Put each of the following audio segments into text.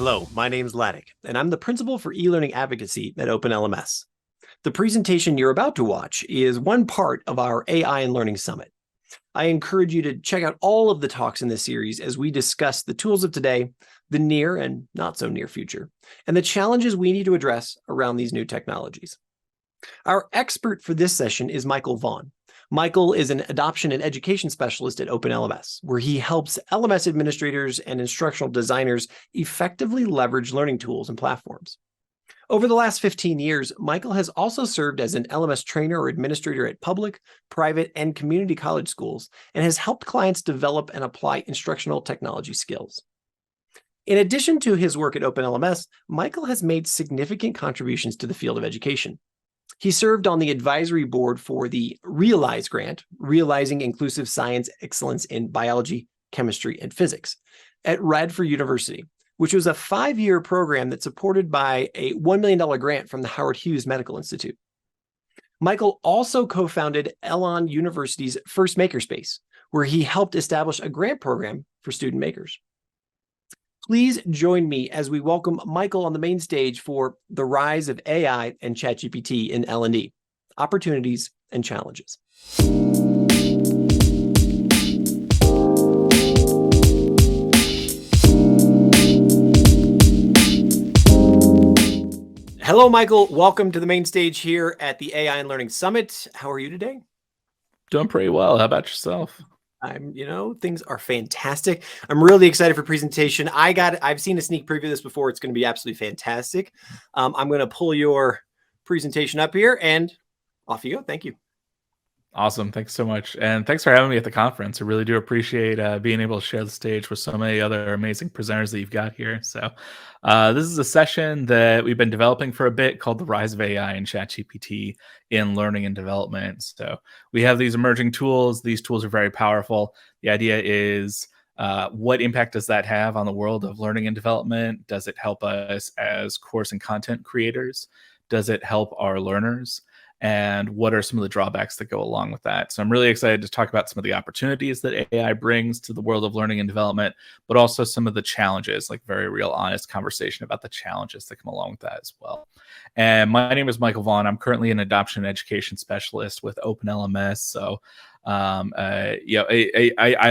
Hello, my name's Laddick, and I'm the principal for e-learning advocacy at OpenLMS. The presentation you're about to watch is one part of our AI and Learning Summit. I encourage you to check out all of the talks in this series as we discuss the tools of today, the near and not so near future, and the challenges we need to address around these new technologies. Our expert for this session is Michael Vaughn. Michael is an adoption and education specialist at OpenLMS, where he helps LMS administrators and instructional designers effectively leverage learning tools and platforms. Over the last 15 years, Michael has also served as an LMS trainer or administrator at public, private, and community college schools, and has helped clients develop and apply instructional technology skills. In addition to his work at OpenLMS, Michael has made significant contributions to the field of education. He served on the advisory board for the REALIZE grant, Realizing Inclusive Science Excellence in Biology, Chemistry, and Physics, at Radford University, which was a 5-year program that's supported by a $1 million grant from the Howard Hughes Medical Institute. Michael also co-founded Elon University's first makerspace, where he helped establish a grant program for student makers. Please join me as we welcome Michael on the main stage for the rise of AI and ChatGPT in L&D, opportunities and challenges. Hello, Michael. Welcome to the main stage here at the AI and Learning Summit. How are you today? Doing pretty well. How about yourself? Things are fantastic. I'm really excited for presentation. I've seen a sneak preview of this before. It's going to be absolutely fantastic. I'm going to pull your presentation up here and off you go. Thank you. Awesome. Thanks so much. And thanks for having me at the conference. I really do appreciate being able to share the stage with so many other amazing presenters that you've got here. So this is a session that we've been developing for a bit called The Rise of AI and ChatGPT in Learning and Development. So we have these emerging tools. These tools are very powerful. The idea is what impact does that have on the world of learning and development? Does it help us as course and content creators? Does it help our learners? And what are some of the drawbacks that go along with that? So I'm really excited to talk about some of the opportunities that AI brings to the world of learning and development, but also some of the challenges, like very real, honest conversation about the challenges that come along with that as well. And my name is Michael Vaughn. I'm currently an adoption and education specialist with OpenLMS. So I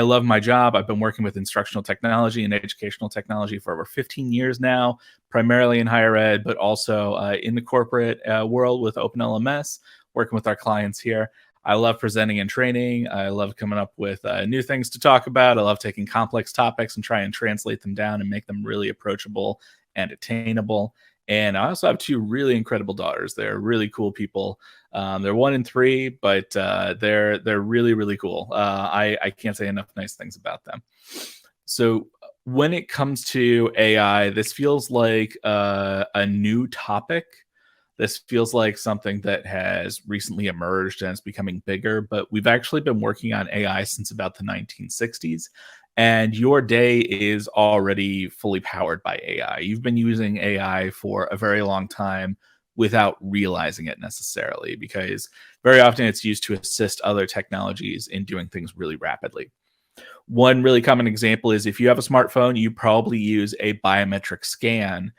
love my job. I've been working with instructional technology and educational technology for over 15 years now, primarily in higher ed, but also in the corporate world with OpenLMS, working with our clients here. I love presenting and training. I love coming up with new things to talk about. I love taking complex topics and try and translate them down and make them really approachable and attainable. And I also have 2 really incredible daughters. They're really cool people. They're 1 and 3, but they're really, really cool. I can't say enough nice things about them. So when it comes to AI, this feels like a new topic. This feels like something that has recently emerged and is becoming bigger, but we've actually been working on AI since about the 1960s. And your day is already fully powered by AI. You've been using AI for a very long time without realizing it necessarily, because very often it's used to assist other technologies in doing things really rapidly. One really common example is if you have a smartphone, you probably use a biometric scan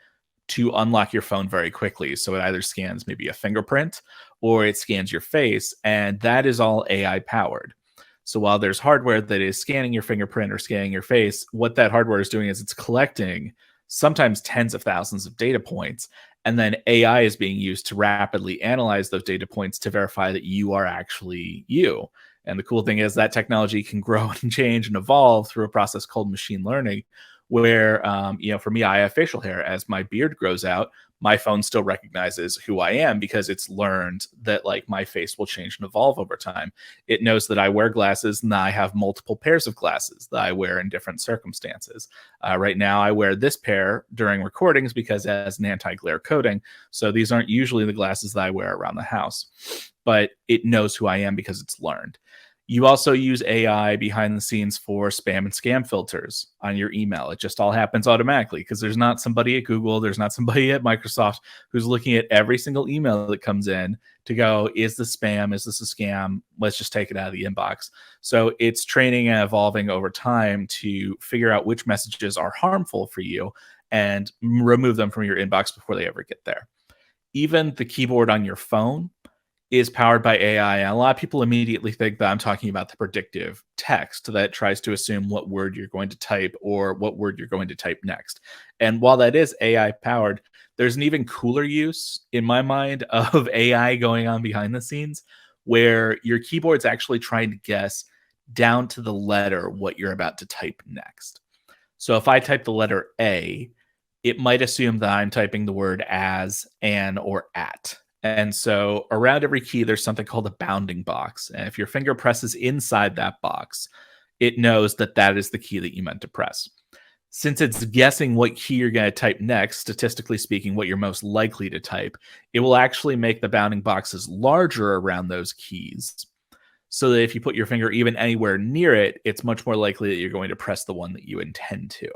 to unlock your phone very quickly. So it either scans maybe a fingerprint or it scans your face, and that is all AI powered. So while there's hardware that is scanning your fingerprint or scanning your face, what that hardware is doing is it's collecting sometimes tens of thousands of data points, and then AI is being used to rapidly analyze those data points to verify that you are actually you. And the cool thing is that technology can grow and change and evolve through a process called machine learning, where, for me, I have facial hair. As my beard grows out, my phone still recognizes who I am because it's learned that like my face will change and evolve over time. It knows that I wear glasses and I have multiple pairs of glasses that I wear in different circumstances. Right now, I wear this pair during recordings because it has an anti-glare coating. So these aren't usually the glasses that I wear around the house, but it knows who I am because it's learned. You also use AI behind the scenes for spam and scam filters on your email. It just all happens automatically because there's not somebody at Google, there's not somebody at Microsoft who's looking at every single email that comes in to go, is this spam? Is this a scam? Let's just take it out of the inbox. So it's training and evolving over time to figure out which messages are harmful for you and remove them from your inbox before they ever get there. Even the keyboard on your phone is powered by AI. And a lot of people immediately think that I'm talking about the predictive text that tries to assume what word you're going to type or what word you're going to type next. And while that is AI powered, there's an even cooler use in my mind of AI going on behind the scenes where your keyboard's actually trying to guess down to the letter what you're about to type next. So if I type the letter A, it might assume that I'm typing the word as, an, or at. And so around every key, there's something called a bounding box. And if your finger presses inside that box, it knows that that is the key that you meant to press. Since it's guessing what key you're going to type next, statistically speaking, what you're most likely to type, it will actually make the bounding boxes larger around those keys so that if you put your finger even anywhere near it, it's much more likely that you're going to press the one that you intend to.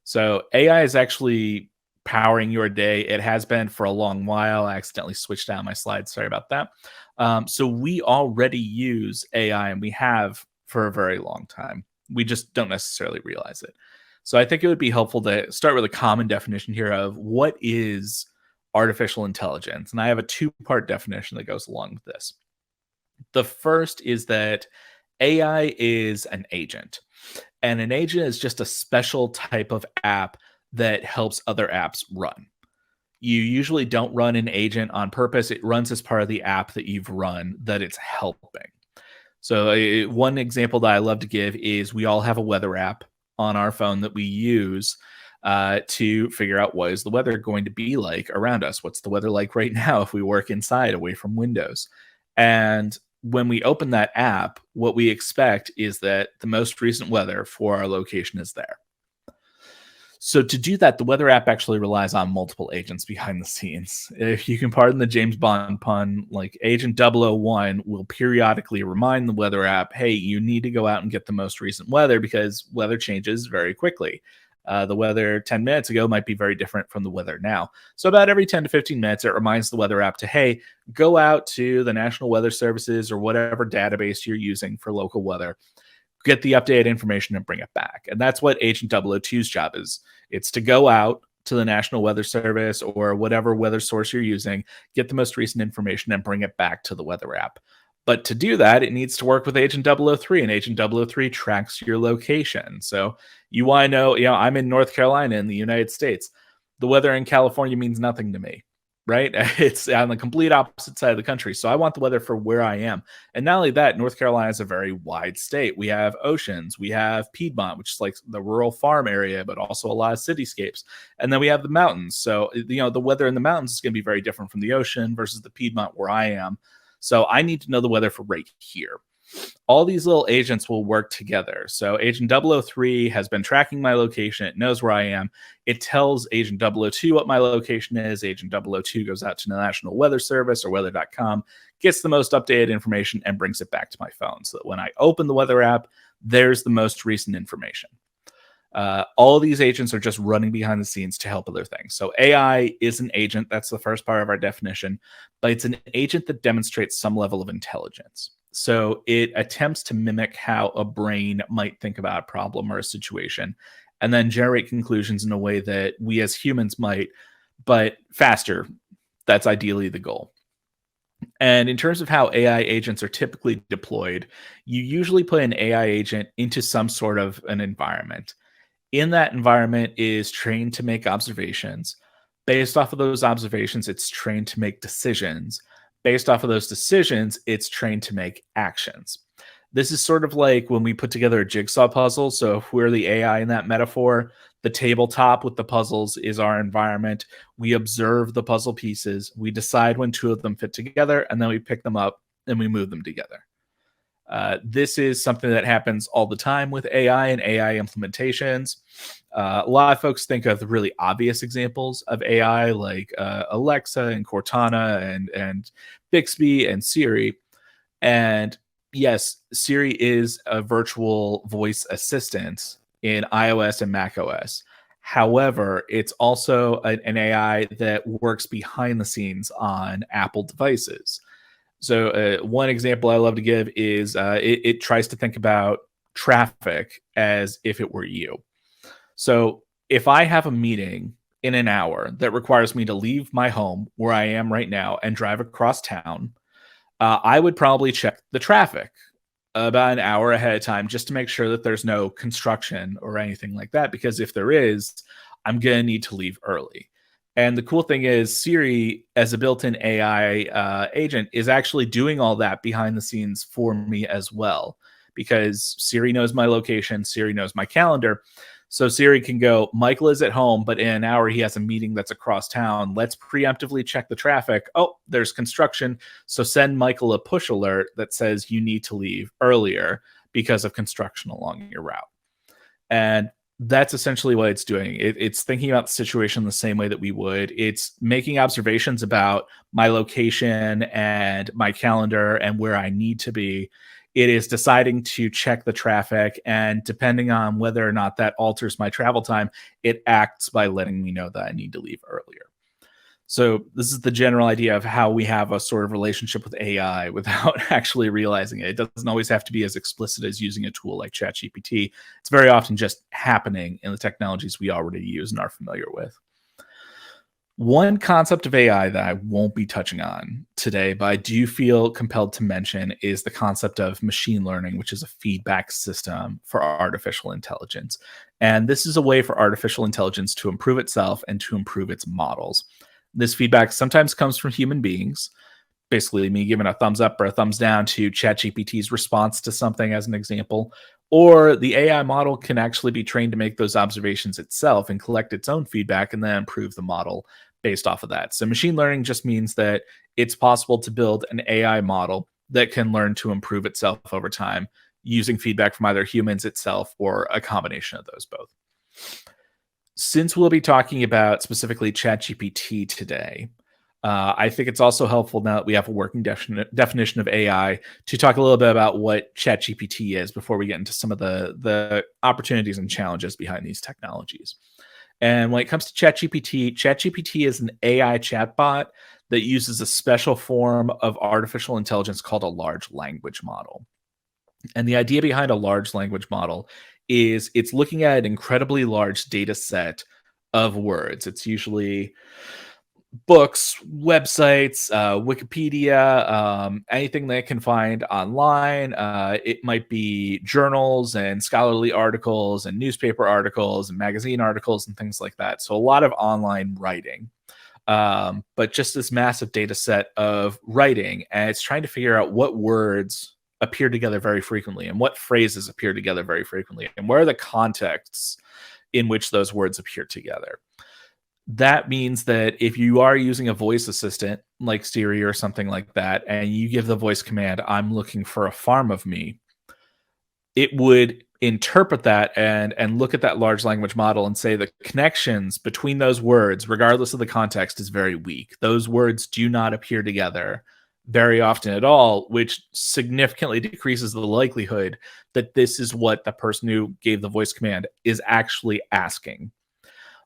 So AI is actually powering your day. It has been for a long while. I accidentally switched down my slides. Sorry about that. So we already use AI, and we have for a very long time. We just don't necessarily realize it. So I think it would be helpful to start with a common definition here of what is artificial intelligence. And I have a two-part definition that goes along with this. The first is that AI is an agent. And an agent is just a special type of app that helps other apps run. You usually don't run an agent on purpose. It runs as part of the app that you've run that it's helping. So one example that I love to give is we all have a weather app on our phone that we use to figure out what is the weather going to be like around us. What's the weather like right now if we work inside away from windows? And when we open that app, what we expect is that the most recent weather for our location is there. So to do that, the weather app actually relies on multiple agents behind the scenes. If you can pardon the James Bond pun, like Agent 001 will periodically remind the weather app, hey, you need to go out and get the most recent weather because weather changes very quickly. The weather 10 minutes ago might be very different from the weather now. So about every 10 to 15 minutes, it reminds the weather app to, hey, go out to the National Weather Services or whatever database you're using for local weather, get the updated information and bring it back. And that's what Agent 002's job is. It's to go out to the National Weather Service or whatever weather source you're using, get the most recent information and bring it back to the weather app. But to do that, it needs to work with Agent 003, and Agent 003 tracks your location. So you want to know, I'm in North Carolina in the United States. The weather in California means nothing to me, right? It's on the complete opposite side of the country. So I want the weather for where I am. And not only that, North Carolina is a very wide state. We have oceans. We have Piedmont, which is like the rural farm area, but also a lot of cityscapes. And then we have the mountains. So, the weather in the mountains is going to be very different from the ocean versus the Piedmont where I am. So I need to know the weather for right here. All these little agents will work together. So Agent 003 has been tracking my location. It knows where I am. It tells Agent 002 what my location is. Agent 002 goes out to the National Weather Service or weather.com, gets the most updated information, and brings it back to my phone. So that when I open the weather app, there's the most recent information. All of these agents are just running behind the scenes to help other things. So AI is an agent. That's the first part of our definition, but it's an agent that demonstrates some level of intelligence. So it attempts to mimic how a brain might think about a problem or a situation and then generate conclusions in a way that we as humans might, but faster. That's ideally the goal. And in terms of how AI agents are typically deployed, you usually put an AI agent into some sort of an environment. In that environment is trained to make observations. Based off of those observations, it's trained to make decisions. Based off of those decisions, it's trained to make actions. This is sort of like when we put together a jigsaw puzzle. So if we're the AI in that metaphor, the tabletop with the puzzles is our environment. We observe the puzzle pieces. We decide when two of them fit together, and then we pick them up and we move them together. This is something that happens all the time with AI and AI implementations. A lot of folks think of the really obvious examples of AI like Alexa and Cortana and Bixby and Siri. And yes, Siri is a virtual voice assistant in iOS and macOS. However, it's also an AI that works behind the scenes on Apple devices. So one example I love to give is it tries to think about traffic as if it were you. So if I have a meeting in an hour that requires me to leave my home where I am right now and drive across town, I would probably check the traffic about an hour ahead of time just to make sure that there's no construction or anything like that. Because if there is, I'm going to need to leave early. And the cool thing is, Siri, as a built in AI agent, is actually doing all that behind the scenes for me as well. Because Siri knows my location, Siri knows my calendar. So Siri can go, Michael is at home, but in an hour he has a meeting that's across town. Let's preemptively check the traffic. Oh, there's construction. So send Michael a push alert that says you need to leave earlier because of construction along your route. And that's essentially what it's doing. It's thinking about the situation the same way that we would. It's making observations about my location and my calendar and where I need to be. It is deciding to check the traffic, and depending on whether or not that alters my travel time, it acts by letting me know that I need to leave earlier. So this is the general idea of how we have a sort of relationship with AI without actually realizing it. It doesn't always have to be as explicit as using a tool like ChatGPT. It's very often just happening in the technologies we already use and are familiar with. One concept of AI that I won't be touching on today, but I do feel compelled to mention, is the concept of machine learning, which is a feedback system for artificial intelligence. And this is a way for artificial intelligence to improve itself and to improve its models. This feedback sometimes comes from human beings, basically me giving a thumbs up or a thumbs down to ChatGPT's response to something, as an example. Or the AI model can actually be trained to make those observations itself and collect its own feedback and then improve the model based off of that. So machine learning just means that it's possible to build an AI model that can learn to improve itself over time using feedback from either humans itself or a combination of those both. Since we'll be talking about specifically ChatGPT today, I think it's also helpful, now that we have a working definition of AI, to talk a little bit about what ChatGPT is before we get into some of the opportunities and challenges behind these technologies. And when it comes to ChatGPT, ChatGPT is an AI chatbot that uses a special form of artificial intelligence called a large language model. And the idea behind a large language model is it's looking at an incredibly large data set of words. It's usually books, websites, Wikipedia, anything that it can find online. It might be journals and scholarly articles and newspaper articles and magazine articles and things like that. So a lot of online writing, but just this massive data set of writing. And it's trying to figure out what words appear together very frequently and what phrases appear together very frequently and where are the contexts in which those words appear together. That means that if you are using a voice assistant like Siri or something like that, and you give the voice command, I'm looking for a farm of me, it would interpret that and look at that large language model and say the connections between those words, regardless of the context, is very weak. Those words do not appear together very often at all, which significantly decreases the likelihood that this is what the person who gave the voice command is actually asking.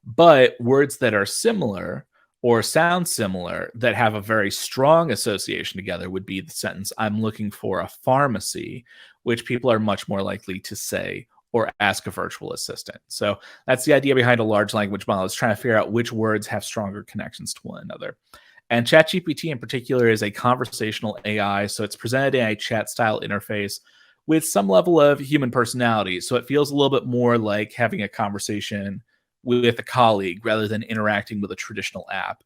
But words that are similar or sound similar that have a very strong association together would be the sentence, I'm looking for a pharmacy, which people are much more likely to say or ask a virtual assistant. So that's the idea behind a large language model, is trying to figure out which words have stronger connections to one another. And ChatGPT in particular is a conversational AI, so it's presented in a chat style interface with some level of human personality. So it feels a little bit more like having a conversation with a colleague rather than interacting with a traditional app.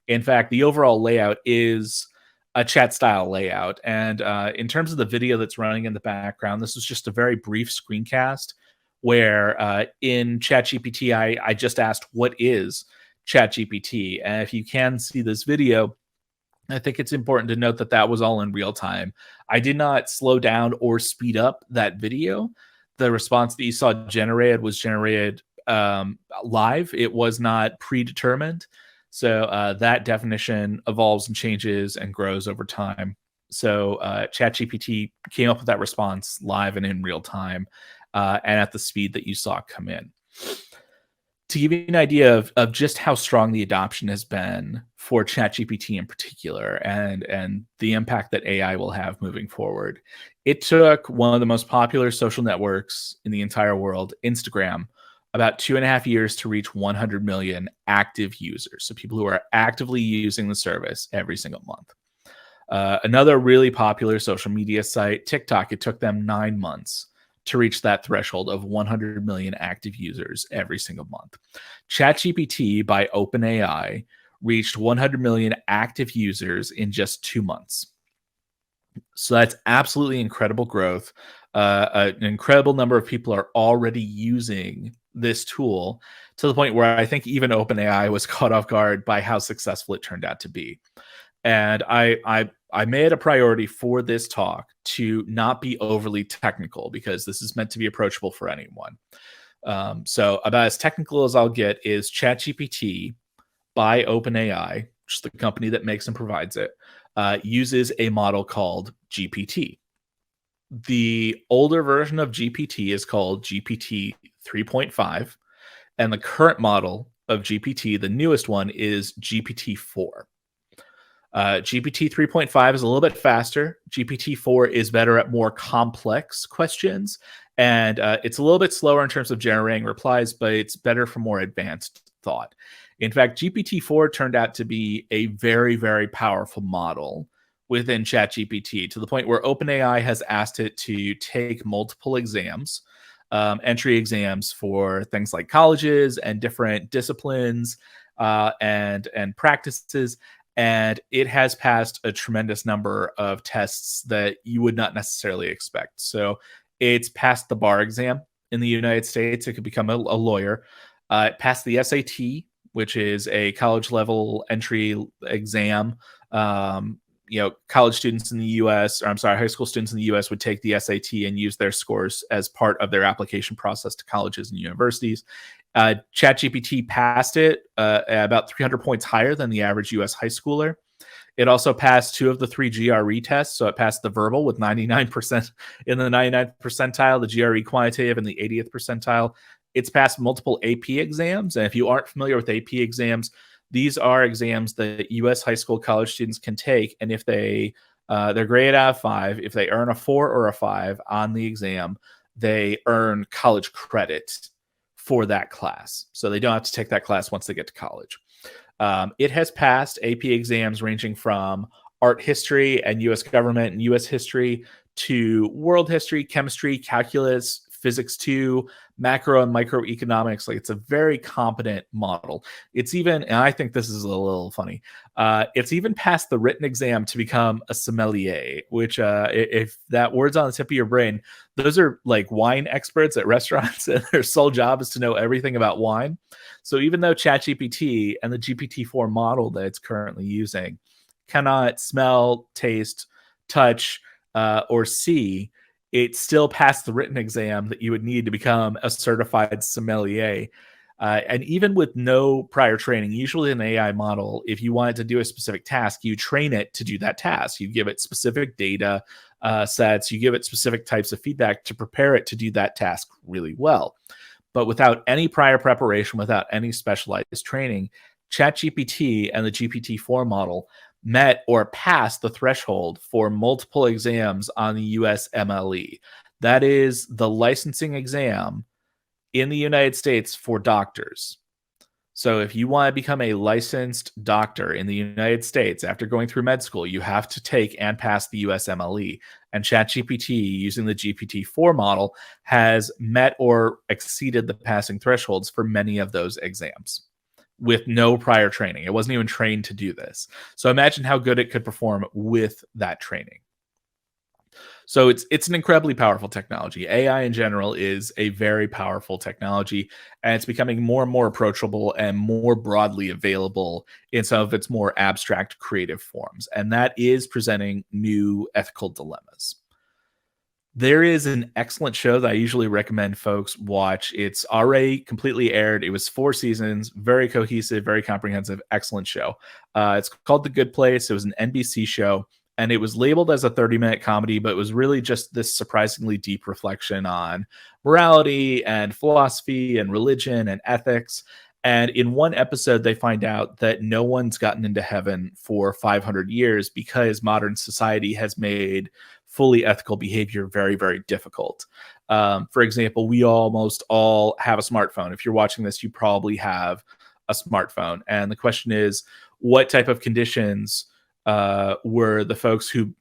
In fact, the overall layout is a chat style layout. And in terms of the video that's running in the background, this is just a very brief screencast where in ChatGPT, I just asked, what is ChatGPT? And if you can see this video, I think it's important to note that that was all in real time. I did not slow down or speed up that video. The response that you saw generated was generated live. It was not predetermined. So that definition evolves and changes and grows over time. So ChatGPT came up with that response live and in real time and at the speed that you saw come in. To give you an idea of just how strong the adoption has been for ChatGPT in particular and the impact that AI will have moving forward, it took one of the most popular social networks in the entire world, Instagram, about 2.5 years to reach 100 million active users. So people who are actively using the service every single month. Another really popular social media site, TikTok, it took them 9 months to reach that threshold of 100 million active users every single month. ChatGPT by OpenAI reached 100 million active users in just 2 months. So that's absolutely incredible growth. An incredible number of people are already using this tool to the point where I think even OpenAI was caught off guard by how successful it turned out to be. And I made a priority for this talk to not be overly technical because this is meant to be approachable for anyone. So about as technical as I'll get is ChatGPT by OpenAI, which is the company that makes and provides it, uses a model called GPT. The older version of GPT is called GPT 3.5, and the current model of GPT, the newest one, is GPT 4. GPT 3.5 is a little bit faster. GPT 4 is better at more complex questions, and it's a little bit slower in terms of generating replies, but it's better for more advanced thought. In fact, GPT 4 turned out to be a very, very powerful model within ChatGPT to the point where OpenAI has asked it to take multiple exams, entry exams for things like colleges and different disciplines and practices. And it has passed a tremendous number of tests that you would not necessarily expect. So it's passed the bar exam in the United States. It could become a lawyer. It passed the SAT, which is a college level entry exam. College students in the US, or I'm sorry, high school students in the US would take the SAT and use their scores as part of their application process to colleges and universities. ChatGPT passed it about 300 points higher than the average US high schooler. It also passed 2 of the 3 GRE tests. So it passed the verbal with 99% in the 99th percentile, the GRE quantitative in the 80th percentile. It's passed multiple AP exams. And if you aren't familiar with AP exams, these are exams that U.S. high school college students can take. And if they're graded out of 5, if they earn a 4 or a 5 on the exam, they earn college credit for that class. So they don't have to take that class once they get to college. It has passed AP exams ranging from art history and U.S. government and U.S. history to world history, chemistry, calculus, physics 2, macro and microeconomics. Like, it's a very competent model. It's even, and I think this is a little funny, it's even passed the written exam to become a sommelier, which if that word's on the tip of your brain, those are like wine experts at restaurants and their sole job is to know everything about wine. So even though ChatGPT and the GPT-4 model that it's currently using cannot smell, taste, touch, or see, it still passed the written exam that you would need to become a certified sommelier. And even with no prior training, usually an AI model, if you want it to do a specific task, you train it to do that task. You give it specific data sets, you give it specific types of feedback to prepare it to do that task really well. But without any prior preparation, without any specialized training, ChatGPT and the GPT-4 model met or passed the threshold for multiple exams on the USMLE. That is the licensing exam in the United States for doctors. So if you want to become a licensed doctor in the United States after going through med school, you have to take and pass the USMLE. And ChatGPT, using the GPT-4 model, has met or exceeded the passing thresholds for many of those exams with no prior training. It wasn't even trained to do this. So imagine how good it could perform with that training. So it's an incredibly powerful technology. AI in general is a very powerful technology, and it's becoming more and more approachable and more broadly available in some of its more abstract creative forms. And that is presenting new ethical dilemmas. There is an excellent show that I usually recommend folks watch. It's already completely aired. It was 4 seasons, very cohesive, very comprehensive, excellent show. It's called The Good Place. It was an NBC show, and it was labeled as a 30-minute comedy, but it was really just this surprisingly deep reflection on morality and philosophy and religion and ethics. And in one episode, they find out that no one's gotten into heaven for 500 years because modern society has made fully ethical behavior very, very difficult. For example, we almost all have a smartphone. If you're watching this, you probably have a smartphone. And the question is, what type of conditions were the folks who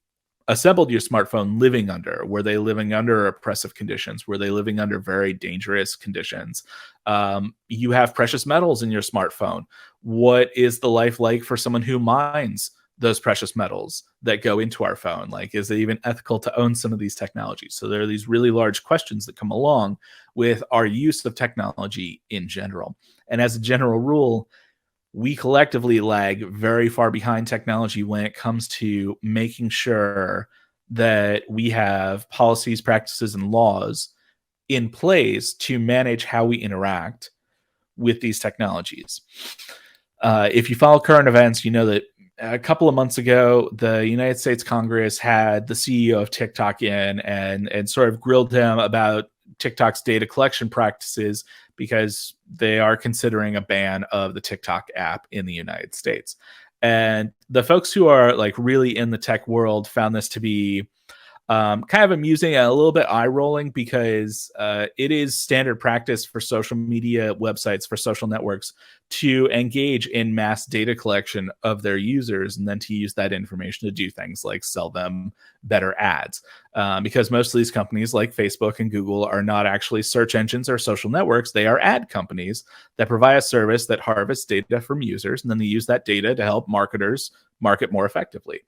assembled your smartphone living under? Were they living under oppressive conditions? Were they living under very dangerous conditions? You have precious metals in your smartphone. What is the life like for someone who mines those precious metals that go into our phone? Like, is it even ethical to own some of these technologies? So there are these really large questions that come along with our use of technology in general. And as a general rule, we collectively lag very far behind technology when it comes to making sure that we have policies, practices, and laws in place to manage how we interact with these technologies. If you follow current events, you know that a couple of months ago, the United States Congress had the CEO of TikTok in and sort of grilled him about TikTok's data collection practices, because they are considering a ban of the TikTok app in the United States. And the folks who are like really in the tech world found this to be kind of amusing and a little bit eye-rolling, because it is standard practice for social media websites, for social networks, to engage in mass data collection of their users and then to use that information to do things like sell them better ads. Because most of these companies like Facebook and Google are not actually search engines or social networks. They are ad companies that provide a service that harvests data from users, and then they use that data to help marketers market more effectively.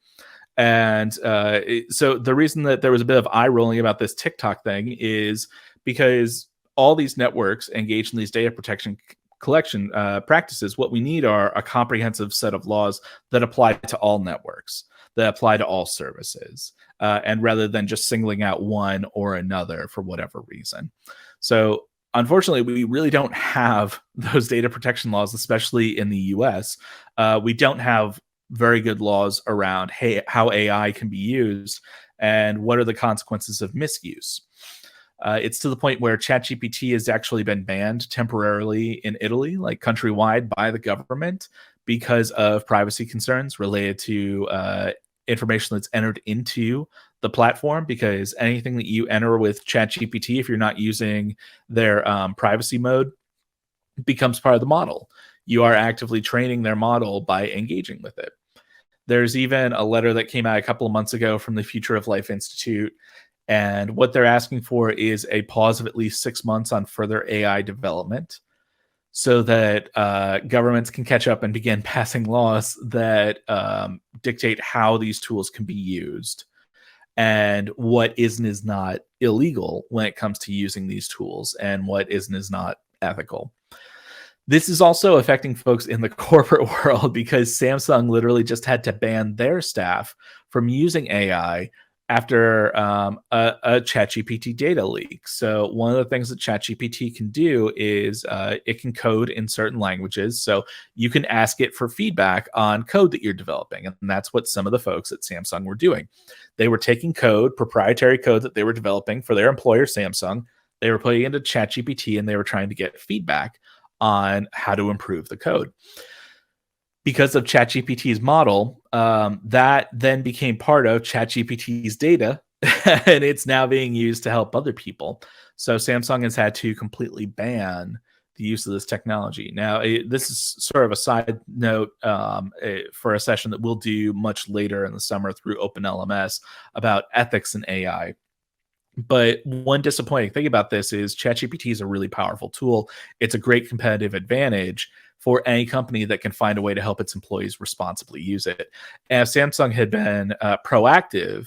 And so the reason that there was a bit of eye rolling about this TikTok thing is because all these networks engage in these data protection collection practices. What we need are a comprehensive set of laws that apply to all networks, that apply to all services, and rather than just singling out one or another for whatever reason. So unfortunately, we really don't have those data protection laws, especially in the US. We don't have very good laws around how AI can be used and what are the consequences of misuse. It's to the point where ChatGPT has actually been banned temporarily in Italy, like countrywide, by the government because of privacy concerns related to information that's entered into the platform. Because anything that you enter with ChatGPT, if you're not using their privacy mode, becomes part of the model. You are actively training their model by engaging with it. There's even a letter that came out a couple of months ago from the Future of Life Institute, and what they're asking for is a pause of at least 6 months on further AI development, so that governments can catch up and begin passing laws that dictate how these tools can be used and what is and is not illegal when it comes to using these tools and what is and is not ethical. This is also affecting folks in the corporate world, because Samsung literally just had to ban their staff from using AI after a ChatGPT data leak. So one of the things that ChatGPT can do is it can code in certain languages. So you can ask it for feedback on code that you're developing. And that's what some of the folks at Samsung were doing. They were taking code, proprietary code that they were developing for their employer, Samsung. They were putting it into ChatGPT, and they were trying to get feedback on how to improve the code. Because of ChatGPT's model, that then became part of ChatGPT's data, and it's now being used to help other people. So Samsung has had to completely ban the use of this technology. Now, this is sort of a side note for a session that we'll do much later in the summer through OpenLMS about ethics in AI. But one disappointing thing about this is ChatGPT is a really powerful tool. It's a great competitive advantage for any company that can find a way to help its employees responsibly use it. And if Samsung had been proactive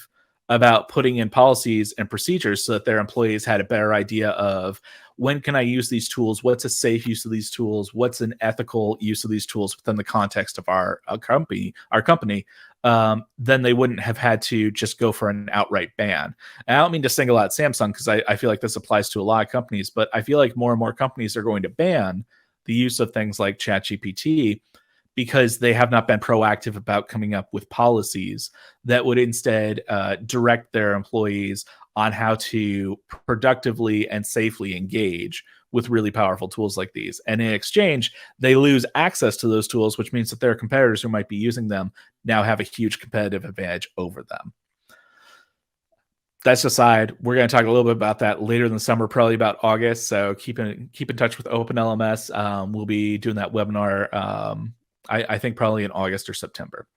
about putting in policies and procedures so that their employees had a better idea of when can I use these tools, what's a safe use of these tools, what's an ethical use of these tools within the context of our company, then they wouldn't have had to just go for an outright ban. And I don't mean to single out Samsung, because I feel like this applies to a lot of companies, but I feel like more and more companies are going to ban the use of things like ChatGPT because they have not been proactive about coming up with policies that would instead direct their employees on how to productively and safely engage with really powerful tools like these. And in exchange, they lose access to those tools, which means that their competitors who might be using them now have a huge competitive advantage over them. That's aside. We're going to talk a little bit about that later in the summer, probably about August. So keep in touch with OpenLMS. We'll be doing that webinar. I think probably in August or September.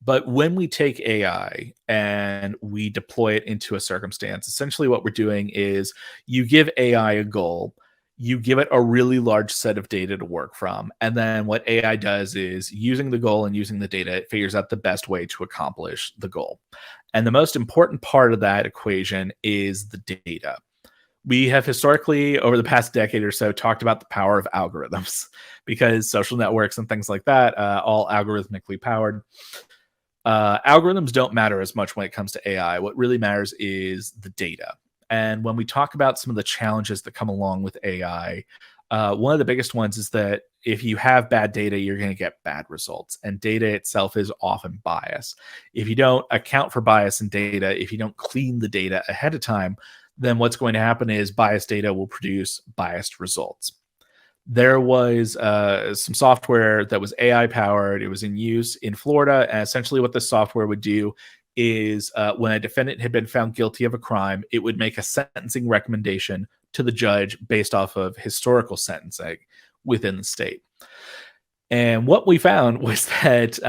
But when we take AI and we deploy it into a circumstance, essentially what we're doing is you give AI a goal, you give it a really large set of data to work from. And then what AI does is using the goal and using the data, it figures out the best way to accomplish the goal. And the most important part of that equation is the data. We have historically, over the past decade or so, talked about the power of algorithms because social networks and things like that, all algorithmically powered. Algorithms don't matter as much when it comes to AI. What really matters is the data. And when we talk about some of the challenges that come along with AI, one of the biggest ones is that if you have bad data, you're going to get bad results. And data itself is often biased. If you don't account for bias in data, if you don't clean the data ahead of time, then what's going to happen is biased data will produce biased results. There was some software that was AI powered. It was in use in Florida. And essentially what the software would do is when a defendant had been found guilty of a crime, it would make a sentencing recommendation to the judge based off of historical sentencing within the state. And what we found was that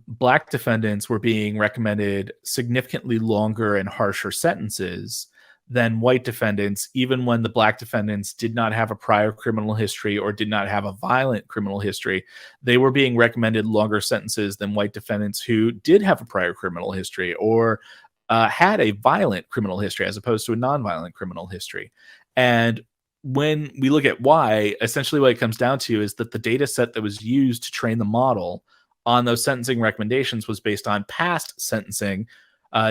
Black defendants were being recommended significantly longer and harsher sentences than white defendants, even when the Black defendants did not have a prior criminal history or did not have a violent criminal history. They were being recommended longer sentences than white defendants who did have a prior criminal history or had a violent criminal history as opposed to a nonviolent criminal history. And when we look at why, essentially what it comes down to is that the data set that was used to train the model on those sentencing recommendations was based on past sentencing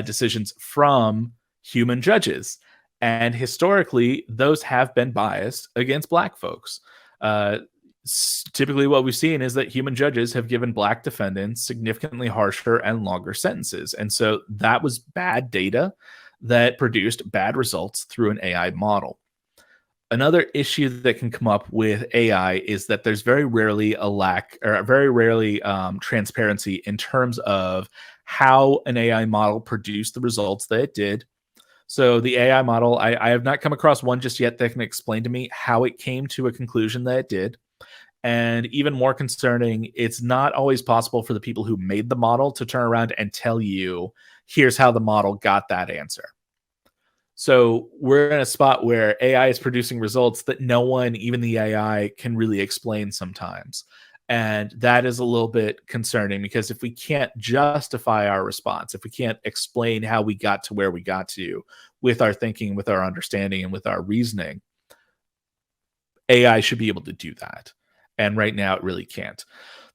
decisions from human judges. And historically, those have been biased against Black folks. Typically, what we've seen is that human judges have given Black defendants significantly harsher and longer sentences. And so that was bad data that produced bad results through an AI model. Another issue that can come up with AI is that there's very rarely transparency in terms of how an AI model produced the results that it did. So the AI model, I have not come across one just yet that can explain to me how it came to a conclusion that it did. And even more concerning, it's not always possible for the people who made the model to turn around and tell you, here's how the model got that answer. So we're in a spot where AI is producing results that no one, even the AI, can really explain sometimes. And that is a little bit concerning because if we can't justify our response, if we can't explain how we got to where we got to with our thinking, with our understanding, and with our reasoning, AI should be able to do that. And right now it really can't.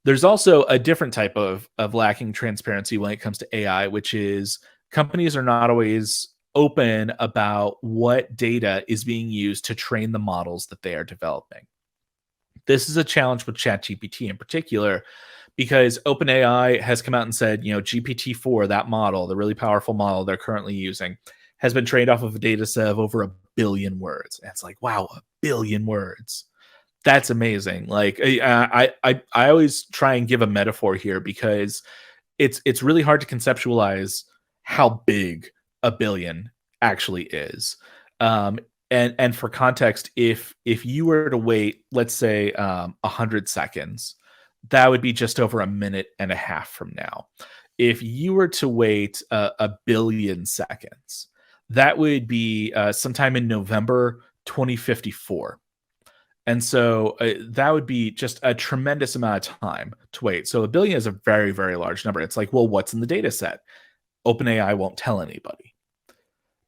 There's also a different type of lacking transparency when it comes to AI, which is companies are not always open about what data is being used to train the models that they are developing. This is a challenge with ChatGPT in particular, because OpenAI has come out and said, GPT-4, that model, the really powerful model they're currently using, has been trained off of a data set of over 1 billion words. And it's like, wow, 1 billion words. That's amazing. Like I always try and give a metaphor here because it's really hard to conceptualize how big 1 billion actually is. And for context, if you were to wait, let's say 100 seconds, that would be just over 1.5 minutes from now. If you were to wait 1 billion seconds, that would be sometime in November 2054. And so that would be just a tremendous amount of time to wait. So 1 billion is a very, very large number. It's like, well, what's in the data set? OpenAI won't tell anybody.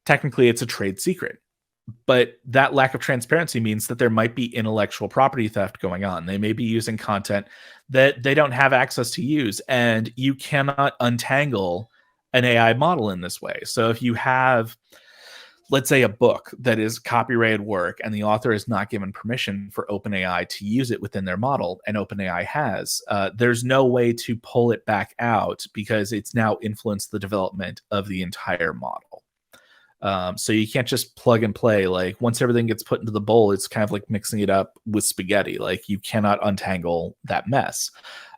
Technically, it's a trade secret. But that lack of transparency means that there might be intellectual property theft going on. They may be using content that they don't have access to use, and you cannot untangle an AI model in this way. So if you have, let's say, a book that is copyrighted work and the author is not given permission for OpenAI to use it within their model, and OpenAI has, there's no way to pull it back out because it's now influenced the development of the entire model. So you can't just plug and play. Like once everything gets put into the bowl, it's kind of like mixing it up with spaghetti. Like you cannot untangle that mess.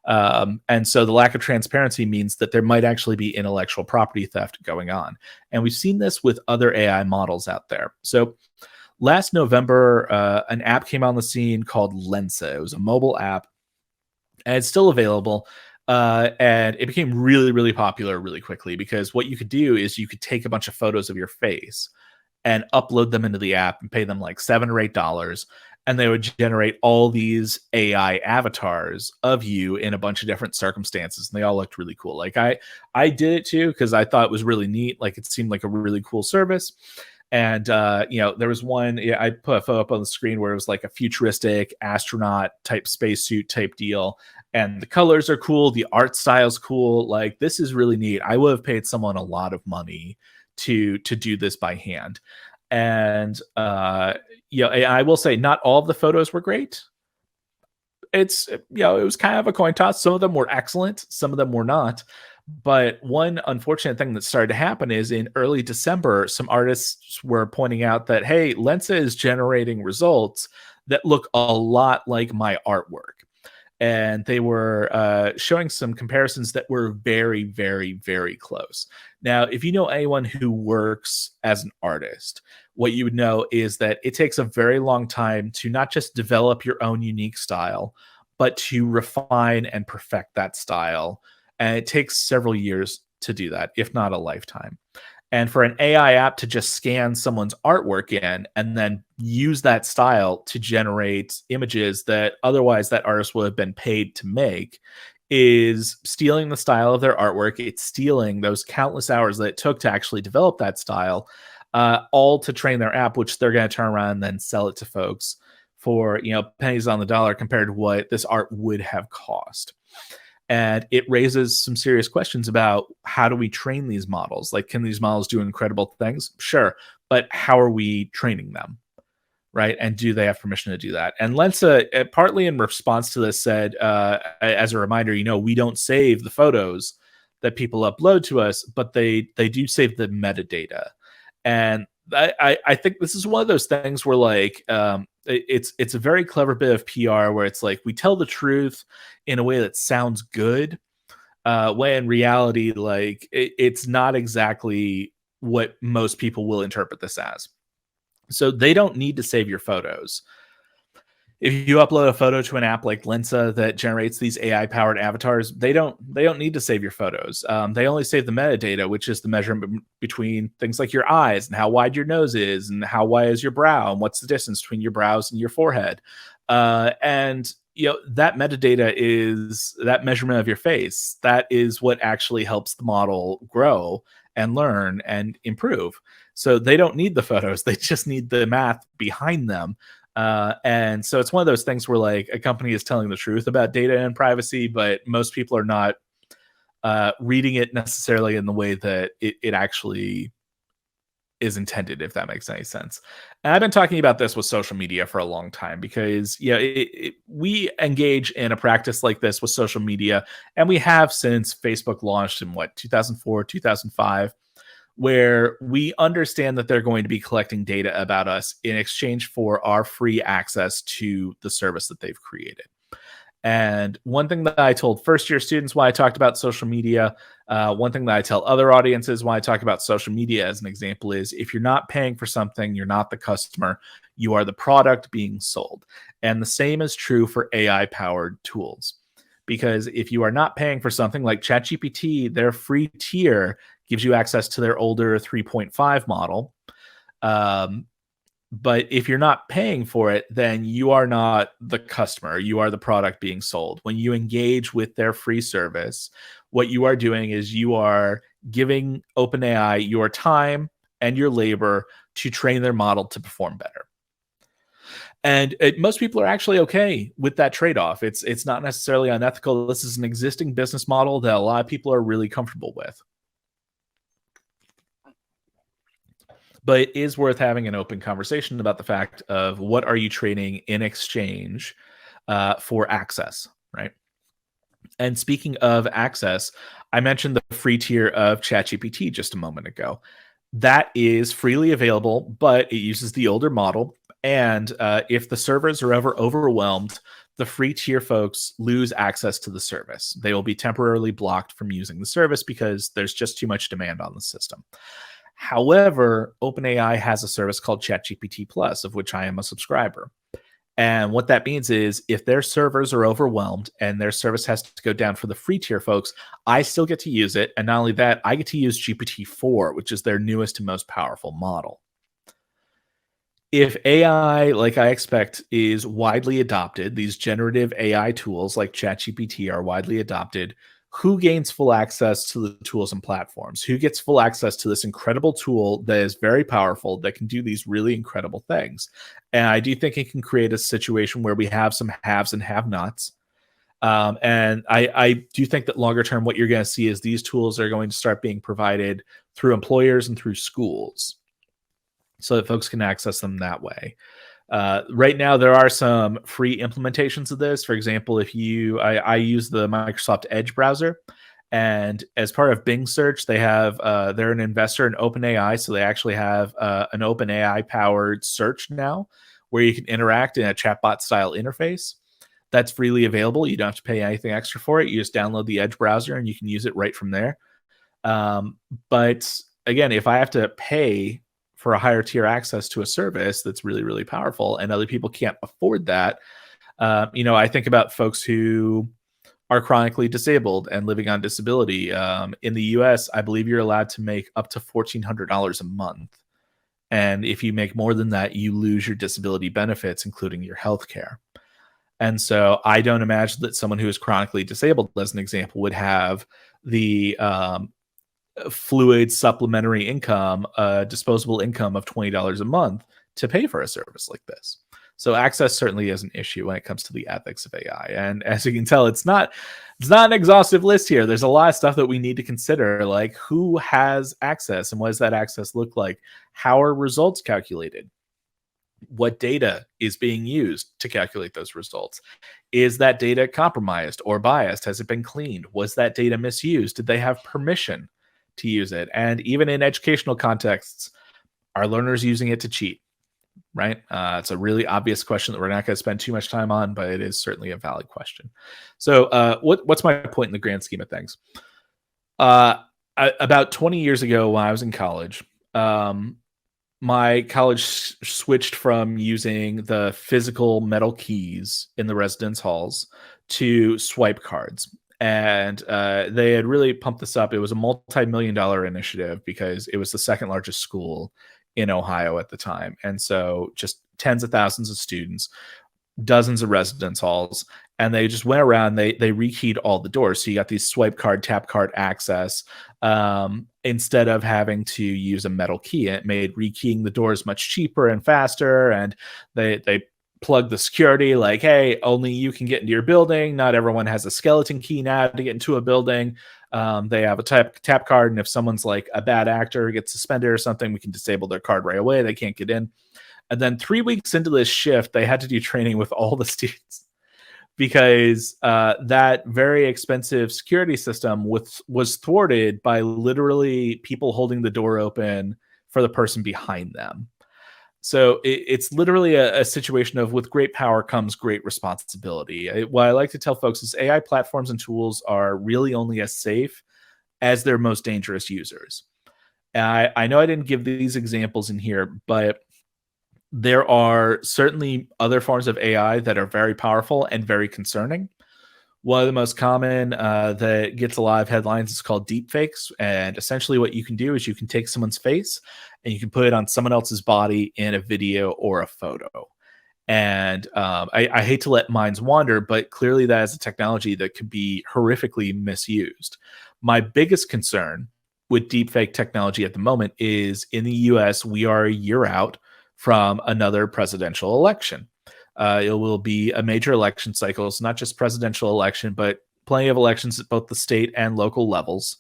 And so the lack of transparency means that there might actually be intellectual property theft going on. And we've seen this with other AI models out there. So last November, an app came on the scene called Lensa. It was a mobile app, and it's still available. And it became really, really popular really quickly because what you could do is you could take a bunch of photos of your face and upload them into the app and pay them like $7 or $8, and they would generate all these AI avatars of you in a bunch of different circumstances, and they all looked really cool. Like I did it too because I thought it was really neat. Like it seemed like a really cool service. And there was one, I put a photo up on the screen where it was like a futuristic astronaut type spacesuit type deal, and the colors are cool, the art style's cool. Like this is really neat. I would have paid someone a lot of money to do this by hand. And I will say not all of the photos were great. It was kind of a coin toss. Some of them were excellent, some of them were not. But one unfortunate thing that started to happen is in early December, some artists were pointing out that, hey, Lensa is generating results that look a lot like my artwork. And they were showing some comparisons that were very, very, very close. Now, if you know anyone who works as an artist, what you would know is that it takes a very long time to not just develop your own unique style, but to refine and perfect that style. And it takes several years to do that, if not a lifetime. And for an AI app to just scan someone's artwork in and then use that style to generate images that otherwise that artist would have been paid to make is stealing the style of their artwork. It's stealing those countless hours that it took to actually develop that style, all to train their app, which they're going to turn around and then sell it to folks for, pennies on the dollar compared to what this art would have cost. And it raises some serious questions about how do we train these models? Like, can these models do incredible things? Sure. But how are we training them? Right. And do they have permission to do that? And Lensa, partly in response to this, said, as a reminder, we don't save the photos that people upload to us, but they do save the metadata. And I think this is one of those things where like it's a very clever bit of PR where it's like we tell the truth in a way that sounds good, when in reality, like it's not exactly what most people will interpret this as. So they don't need to save your photos. If you upload a photo to an app like Lensa that generates these AI-powered avatars, they don't need to save your photos. They only save the metadata, which is the measurement between things like your eyes and how wide your nose is and how wide is your brow and what's the distance between your brows and your forehead. And that metadata is that measurement of your face. That is what actually helps the model grow and learn and improve. So they don't need the photos. They just need the math behind them. And so it's one of those things where like a company is telling the truth about data and privacy, but most people are not reading it necessarily in the way that it actually is intended, if that makes any sense. And I've been talking about this with social media for a long time because we engage in a practice like this with social media, and we have since Facebook launched in 2004, 2005. Where we understand that they're going to be collecting data about us in exchange for our free access to the service that they've created. And one thing that I told first-year students why I talked about social media, one thing that I tell other audiences why I talk about social media as an example is if you're not paying for something, you're not the customer, you are the product being sold. And the same is true for AI-powered tools. Because if you are not paying for something like ChatGPT, their free tier gives you access to their older 3.5 model. But if you're not paying for it, then you are not the customer. You are the product being sold. When you engage with their free service, what you are doing is you are giving OpenAI your time and your labor to train their model to perform better. And most people are actually okay with that trade-off. It's not necessarily unethical. This is an existing business model that a lot of people are really comfortable with. But it is worth having an open conversation about the fact of what are you training in exchange for access, right? And speaking of access, I mentioned the free tier of ChatGPT just a moment ago. That is freely available, but it uses the older model. And if the servers are ever overwhelmed, the free tier folks lose access to the service. They will be temporarily blocked from using the service because there's just too much demand on the system. However, OpenAI has a service called ChatGPT Plus, of which I am a subscriber. And what that means is if their servers are overwhelmed and their service has to go down for the free tier folks, I still get to use it. And not only that, I get to use GPT-4, which is their newest and most powerful model. If AI, like I expect, is widely adopted, these generative AI tools like ChatGPT are widely adopted, who gains full access to the tools and platforms? Who gets full access to this incredible tool that is very powerful, that can do these really incredible things? And I do think it can create a situation where we have some haves and have-nots. And I do think that longer term, what you're going to see is these tools are going to start being provided through employers and through schools, so that folks can access them that way. Right now, there are some free implementations of this. For example, I use the Microsoft Edge browser, and as part of Bing search, they're an investor in OpenAI, so they actually have an OpenAI powered search now, where you can interact in a chatbot style interface. That's freely available. You don't have to pay anything extra for it. You just download the Edge browser, and you can use it right from there. But again, if I have to pay for a higher tier access to a service that's really, really powerful and other people can't afford that, I think about folks who are chronically disabled and living on disability. In the US, I believe you're allowed to make up to $1,400 a month. And if you make more than that, you lose your disability benefits, including your health care. And so I don't imagine that someone who is chronically disabled, as an example, would have the fluid supplementary income, disposable income of $20 a month to pay for a service like this. So access certainly is an issue when it comes to the ethics of AI. And as you can tell, it's not an exhaustive list here. There's a lot of stuff that we need to consider, like who has access and what does that access look like? How are results calculated? What data is being used to calculate those results? Is that data compromised or biased? Has it been cleaned? Was that data misused? Did they have permission to use it? And even in educational contexts, are learners using it to cheat? Right? It's a really obvious question that we're not going to spend too much time on, but it is certainly a valid question. So what's my point in the grand scheme of things? About 20 years ago when I was in college, my college switched from using the physical metal keys in the residence halls to swipe cards. And they had really pumped this up. It was a multi-million-dollar initiative because it was the second largest school in Ohio at the time. And so just tens of thousands of students, dozens of residence halls, and they just went around, they rekeyed all the doors. So you got these swipe card, tap card access instead of having to use a metal key. It made rekeying the doors much cheaper and faster. And they plugged the security like, hey, only you can get into your building. Not everyone has a skeleton key now to get into a building. They have a tap card, and if someone's like a bad actor, gets suspended or something, we can disable their card right away. They can't get in. And then 3 weeks into this shift, they had to do training with all the students because that very expensive security system was thwarted by literally people holding the door open for the person behind them. So it's literally a situation of with great power comes great responsibility. What I like to tell folks is AI platforms and tools are really only as safe as their most dangerous users. And I know I didn't give these examples in here, but there are certainly other forms of AI that are very powerful and very concerning. One of the most common that gets a lot of headlines is called deepfakes. And essentially what you can do is you can take someone's face and you can put it on someone else's body in a video or a photo. And I hate to let minds wander, but clearly that is a technology that could be horrifically misused. My biggest concern with deepfake technology at the moment is in the US, we are a year out from another presidential election. It will be a major election cycle. It's not just presidential election, but plenty of elections at both the state and local levels.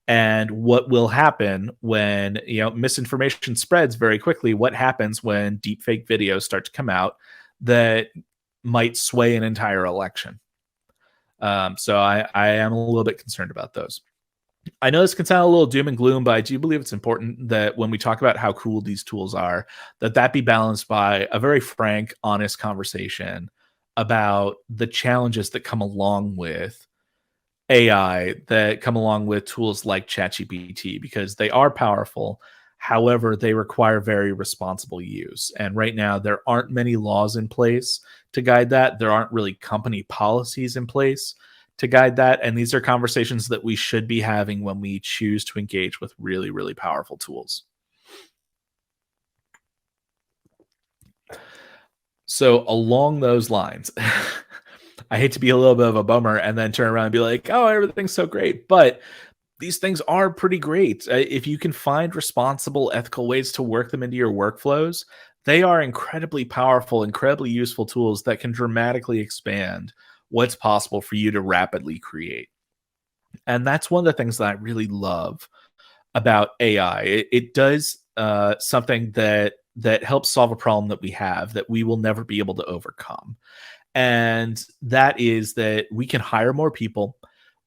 And what will happen when misinformation spreads very quickly? What happens when deepfake videos start to come out that might sway an entire election? So I am a little bit concerned about those. I know this can sound a little doom and gloom, but I do believe it's important that when we talk about how cool these tools are, that be balanced by a very frank, honest conversation about the challenges that come along with AI, that come along with tools like ChatGPT, because they are powerful. However, they require very responsible use. And right now, there aren't many laws in place to guide that. There aren't really company policies in place to guide that. And these are conversations that we should be having when we choose to engage with really, really powerful tools. So, along those lines, I hate to be a little bit of a bummer and then turn around and be like, oh, everything's so great. But these things are pretty great. If you can find responsible, ethical ways to work them into your workflows, they are incredibly powerful, incredibly useful tools that can dramatically expand what's possible for you to rapidly create. And that's one of the things that I really love about AI. It does something that helps solve a problem that we have that we will never be able to overcome. And that is that we can hire more people,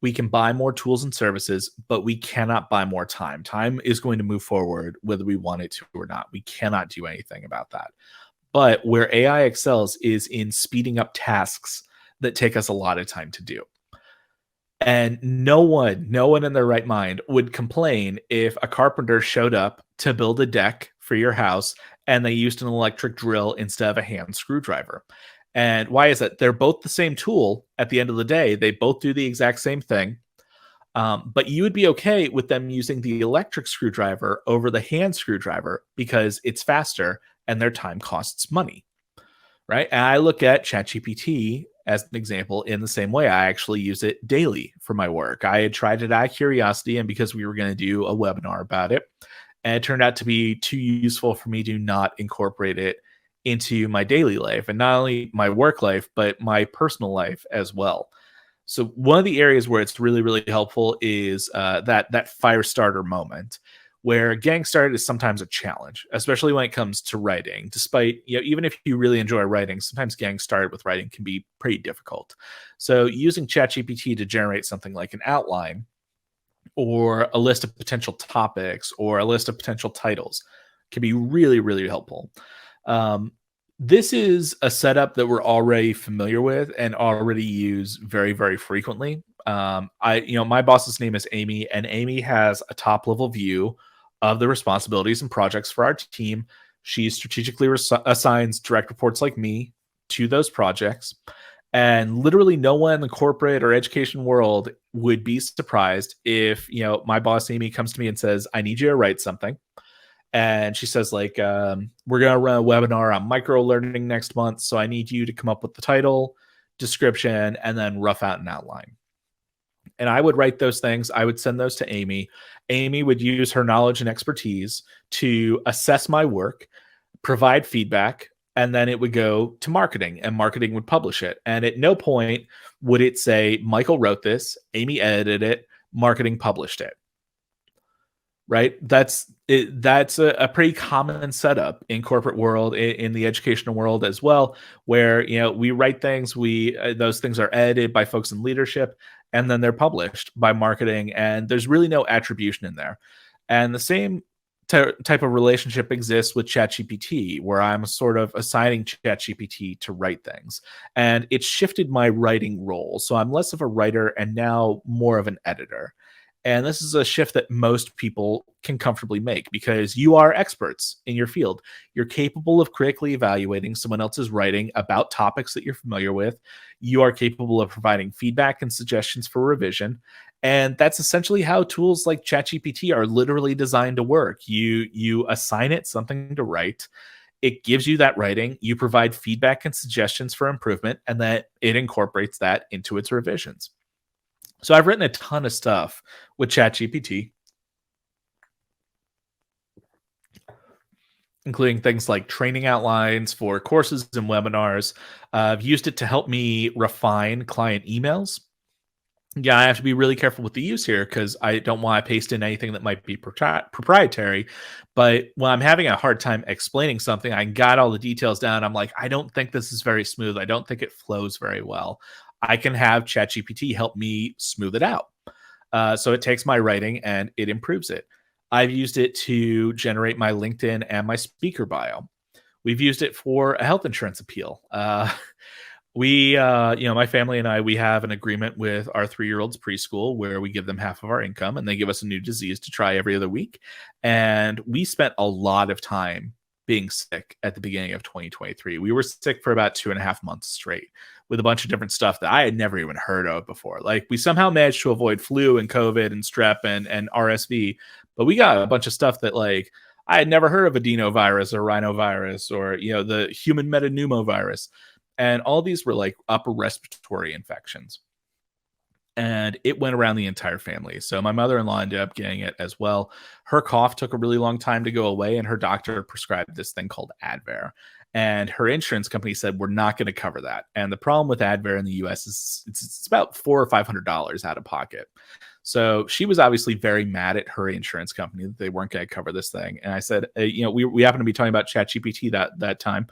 we can buy more tools and services, but we cannot buy more time. Time is going to move forward whether we want it to or not. We cannot do anything about that. But where AI excels is in speeding up tasks that take us a lot of time to do. And no one in their right mind would complain if a carpenter showed up to build a deck for your house and they used an electric drill instead of a hand screwdriver. And why is that? They're both the same tool at the end of the day. They both do the exact same thing. But you would be okay with them using the electric screwdriver over the hand screwdriver because it's faster and their time costs money, right? And I look at ChatGPT as an example in the same way. I actually use it daily for my work. I had tried it out of curiosity and because we were going to do a webinar about it. And it turned out to be too useful for me to not incorporate it into my daily life, and not only my work life, but my personal life as well. So one of the areas where it's really, really helpful is that fire starter moment, where getting started is sometimes a challenge, especially when it comes to writing. Despite, even if you really enjoy writing, sometimes getting started with writing can be pretty difficult. So using ChatGPT to generate something like an outline or a list of potential topics or a list of potential titles can be really, really helpful. This is a setup that we're already familiar with and already use very, very frequently. My boss's name is Amy, and Amy has a top level view of the responsibilities and projects for our team. She strategically assigns direct reports like me to those projects. And literally no one in the corporate or education world would be surprised if, my boss Amy comes to me and says, I need you to write something. And she says, we're going to run a webinar on micro learning next month. So I need you to come up with the title, description, and then rough out an outline. And I would write those things. I would send those to Amy. Amy would use her knowledge and expertise to assess my work, provide feedback, and then it would go to marketing, and marketing would publish it. And at no point would it say, Michael wrote this, Amy edited it, marketing published it. Right? That's a pretty common setup in corporate world, in the educational world as well, where we write things, those things are edited by folks in leadership, and then they're published by marketing, and there's really no attribution in there. And the same type of relationship exists with ChatGPT, where I'm sort of assigning ChatGPT to write things, and it's shifted my writing role. So I'm less of a writer and now more of an editor. And this is a shift that most people can comfortably make because you are experts in your field. You're capable of critically evaluating someone else's writing about topics that you're familiar with. You are capable of providing feedback and suggestions for revision. And that's essentially how tools like ChatGPT are literally designed to work. You assign it something to write. It gives you that writing. You provide feedback and suggestions for improvement, and then it incorporates that into its revisions. So I've written a ton of stuff with ChatGPT, including things like training outlines for courses and webinars. I've used it to help me refine client emails. Yeah, I have to be really careful with the use here because I don't want to paste in anything that might be proprietary. But when I'm having a hard time explaining something, I got all the details down. I'm like, I don't think this is very smooth. I don't think it flows very well. I can have ChatGPT help me smooth it out. So it takes my writing and it improves it. I've used it to generate my LinkedIn and my speaker bio. We've used it for a health insurance appeal. My family and I, we have an agreement with our 3-year-old's preschool where we give them half of our income and they give us a new disease to try every other week. And we spent a lot of time being sick at the beginning of 2023. We were sick for about 2.5 months straight with a bunch of different stuff that I had never even heard of before. Like, we somehow managed to avoid flu and COVID and strep and RSV, but we got a bunch of stuff that, like, I had never heard of adenovirus or rhinovirus or, the human metapneumovirus. And all these were like upper respiratory infections. And it went around the entire family. So my mother-in-law ended up getting it as well. Her cough took a really long time to go away, and her doctor prescribed this thing called Advair. And her insurance company said, we're not going to cover that. And the problem with Advair in the US is it's about $400 or $500 out of pocket. So she was obviously very mad at her insurance company that they weren't going to cover this thing. And I said, we happened to be talking about ChatGPT that time.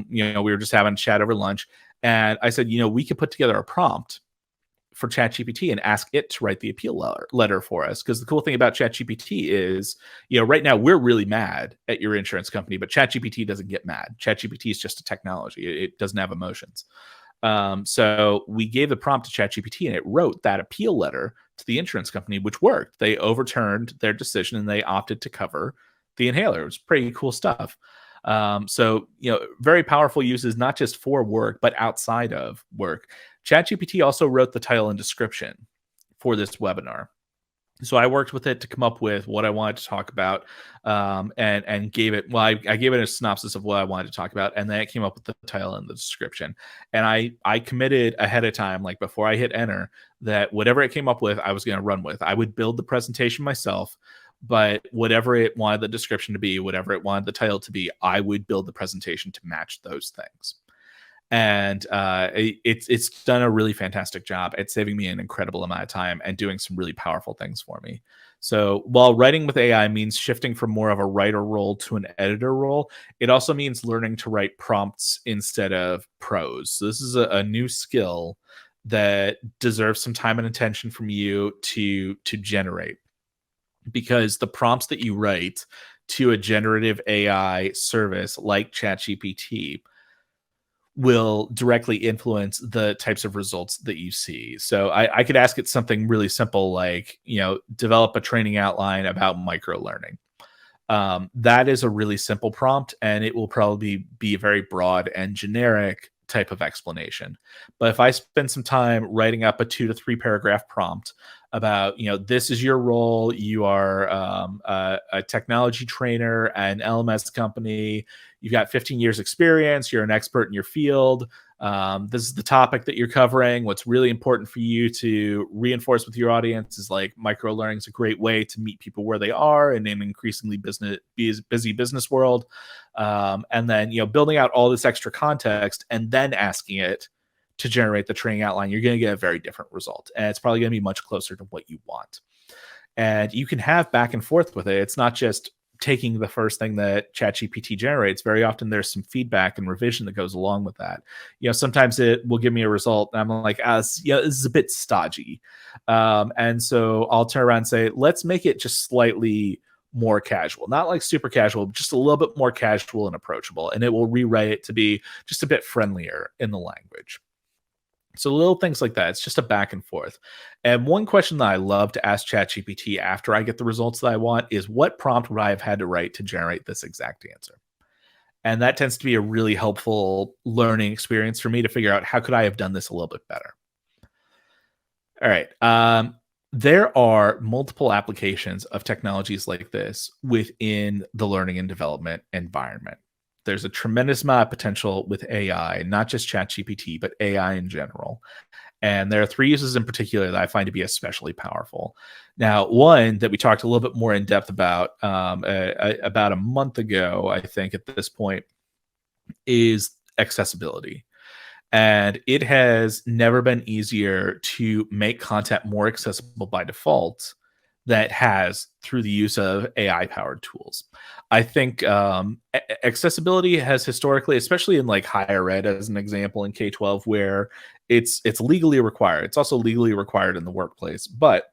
We were just having a chat over lunch. And I said, we could put together a prompt for ChatGPT and ask it to write the appeal letter for us. Because the cool thing about ChatGPT is, right now we're really mad at your insurance company, but ChatGPT doesn't get mad. ChatGPT is just a technology. It doesn't have emotions. So we gave the prompt to ChatGPT and it wrote that appeal letter to the insurance company, which worked. They overturned their decision and they opted to cover the inhaler. It was pretty cool stuff. Very powerful uses, not just for work, but outside of work. ChatGPT also wrote the title and description for this webinar. So I worked with it to come up with what I wanted to talk about, and gave it, I gave it a synopsis of what I wanted to talk about, and then it came up with the title and the description. And I committed ahead of time, like before I hit enter, that whatever it came up with, I was going to run with. I would build the presentation myself, but whatever it wanted the description to be, whatever it wanted the title to be, I would build the presentation to match those things. And it's done a really fantastic job at saving me an incredible amount of time and doing some really powerful things for me. So while writing with AI means shifting from more of a writer role to an editor role, it also means learning to write prompts instead of prose. So this is a new skill that deserves some time and attention from you to generate, because the prompts that you write to a generative AI service like ChatGPT will directly influence the types of results that you see. So I could ask it something really simple like, develop a training outline about micro learning. That is a really simple prompt, and it will probably be a very broad and generic type of explanation. But if I spend some time writing up a 2 to 3 paragraph prompt about, this is your role, you are a technology trainer, an LMS company, you've got 15 years experience, you're an expert in your field, this is the topic that you're covering, what's really important for you to reinforce with your audience is like micro learning is a great way to meet people where they are in an increasingly busy business world. And then, building out all this extra context and then asking it to generate the training outline, you're going to get a very different result. And it's probably going to be much closer to what you want. And you can have back and forth with it. It's not just taking the first thing that ChatGPT generates. Very often there's some feedback and revision that goes along with that. Sometimes it will give me a result and I'm like, this is a bit stodgy. And so I'll turn around and say, let's make it just slightly more casual, not like super casual, but just a little bit more casual and approachable. And it will rewrite it to be just a bit friendlier in the language. So little things like that. It's just a back and forth. And one question that I love to ask ChatGPT after I get the results that I want is, what prompt would I have had to write to generate this exact answer? And that tends to be a really helpful learning experience for me to figure out how could I have done this a little bit better. All right. There are multiple applications of technologies like this within the learning and development environment. There's a tremendous amount of potential with AI, not just ChatGPT, but AI in general. And there are 3 uses in particular that I find to be especially powerful. Now, one that we talked a little bit more in depth about a month ago, I think at this point, is accessibility. And it has never been easier to make content more accessible by default than it has through the use of AI-powered tools. I think accessibility has historically, especially in like higher ed as an example in K-12, where it's legally required. It's also legally required in the workplace. But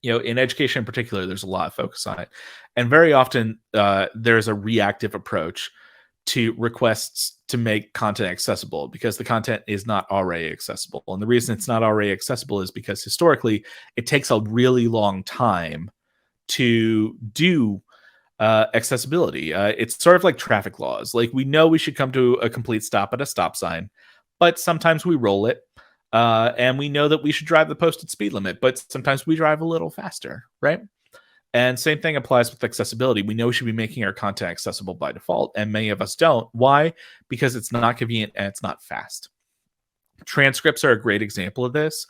in education in particular, there's a lot of focus on it. And very often there's a reactive approach to requests to make content accessible because the content is not already accessible. And the reason it's not already accessible is because historically it takes a really long time to do accessibility. It's sort of like traffic laws. Like, we know we should come to a complete stop at a stop sign, but sometimes we roll it. And we know that we should drive the posted speed limit, but sometimes we drive a little faster, right? And same thing applies with accessibility. We know we should be making our content accessible by default, and many of us don't. Why? Because it's not convenient and it's not fast. Transcripts are a great example of this.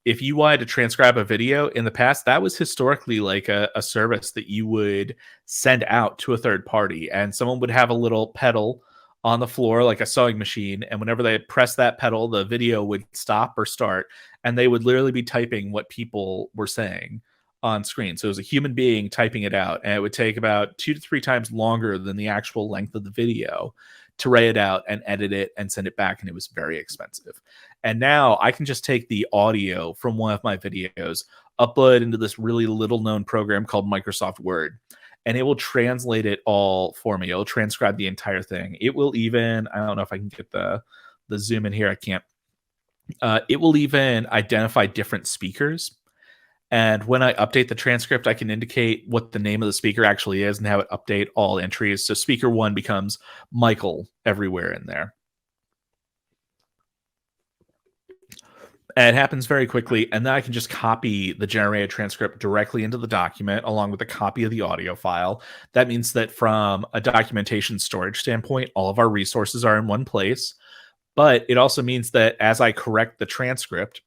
If you wanted to transcribe a video in the past, that was historically like a service that you would send out to a third party, and someone would have a little pedal on the floor like a sewing machine, and whenever they press that pedal, the video would stop or start, and they would literally be typing what people were saying on screen. So it was a human being typing it out, and it would take about 2 to 3 times longer than the actual length of the video to write it out and edit it and send it back, and it was very expensive. And now I can just take the audio from one of my videos, upload it into this really little known program called Microsoft Word, and it will translate it all for me. It'll transcribe the entire thing. It will even, I don't know if I can get the zoom in here. I can't. It will even identify different speakers. And when I update the transcript, I can indicate what the name of the speaker actually is and have it update all entries. So speaker 1 becomes Michael everywhere in there. And it happens very quickly. And then I can just copy the generated transcript directly into the document along with a copy of the audio file. That means that from a documentation storage standpoint, all of our resources are in one place. But it also means that as I correct the transcript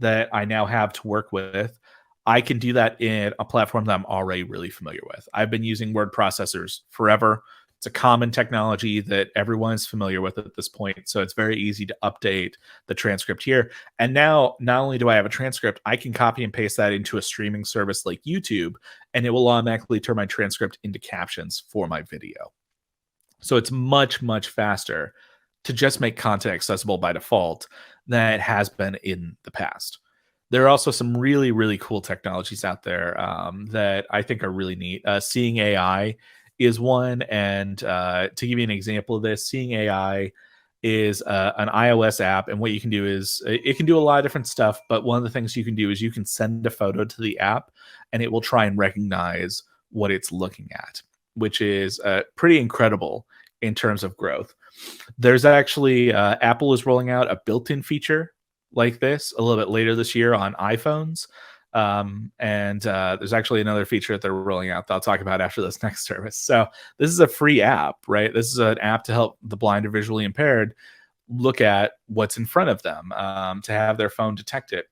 that I now have to work with, I can do that in a platform that I'm already really familiar with. I've been using word processors forever. It's a common technology that everyone is familiar with at this point. So it's very easy to update the transcript here. And now, not only do I have a transcript, I can copy and paste that into a streaming service like YouTube, and it will automatically turn my transcript into captions for my video. So it's much, much faster to just make content accessible by default than it has been in the past. There are also some really, really cool technologies out there that I think are really neat. Seeing AI is one. And to give you an example of this, Seeing AI is an iOS app. And what you can do is it can do a lot of different stuff. But one of the things you can do is you can send a photo to the app and it will try and recognize what it's looking at, which is pretty incredible in terms of growth. There's actually Apple is rolling out a built-in feature like this a little bit later this year on iPhones. And there's actually another feature that they're rolling out that I'll talk about after this next service. So this is a free app, right? This is an app to help the blind or visually impaired look at what's in front of them, to have their phone detect it.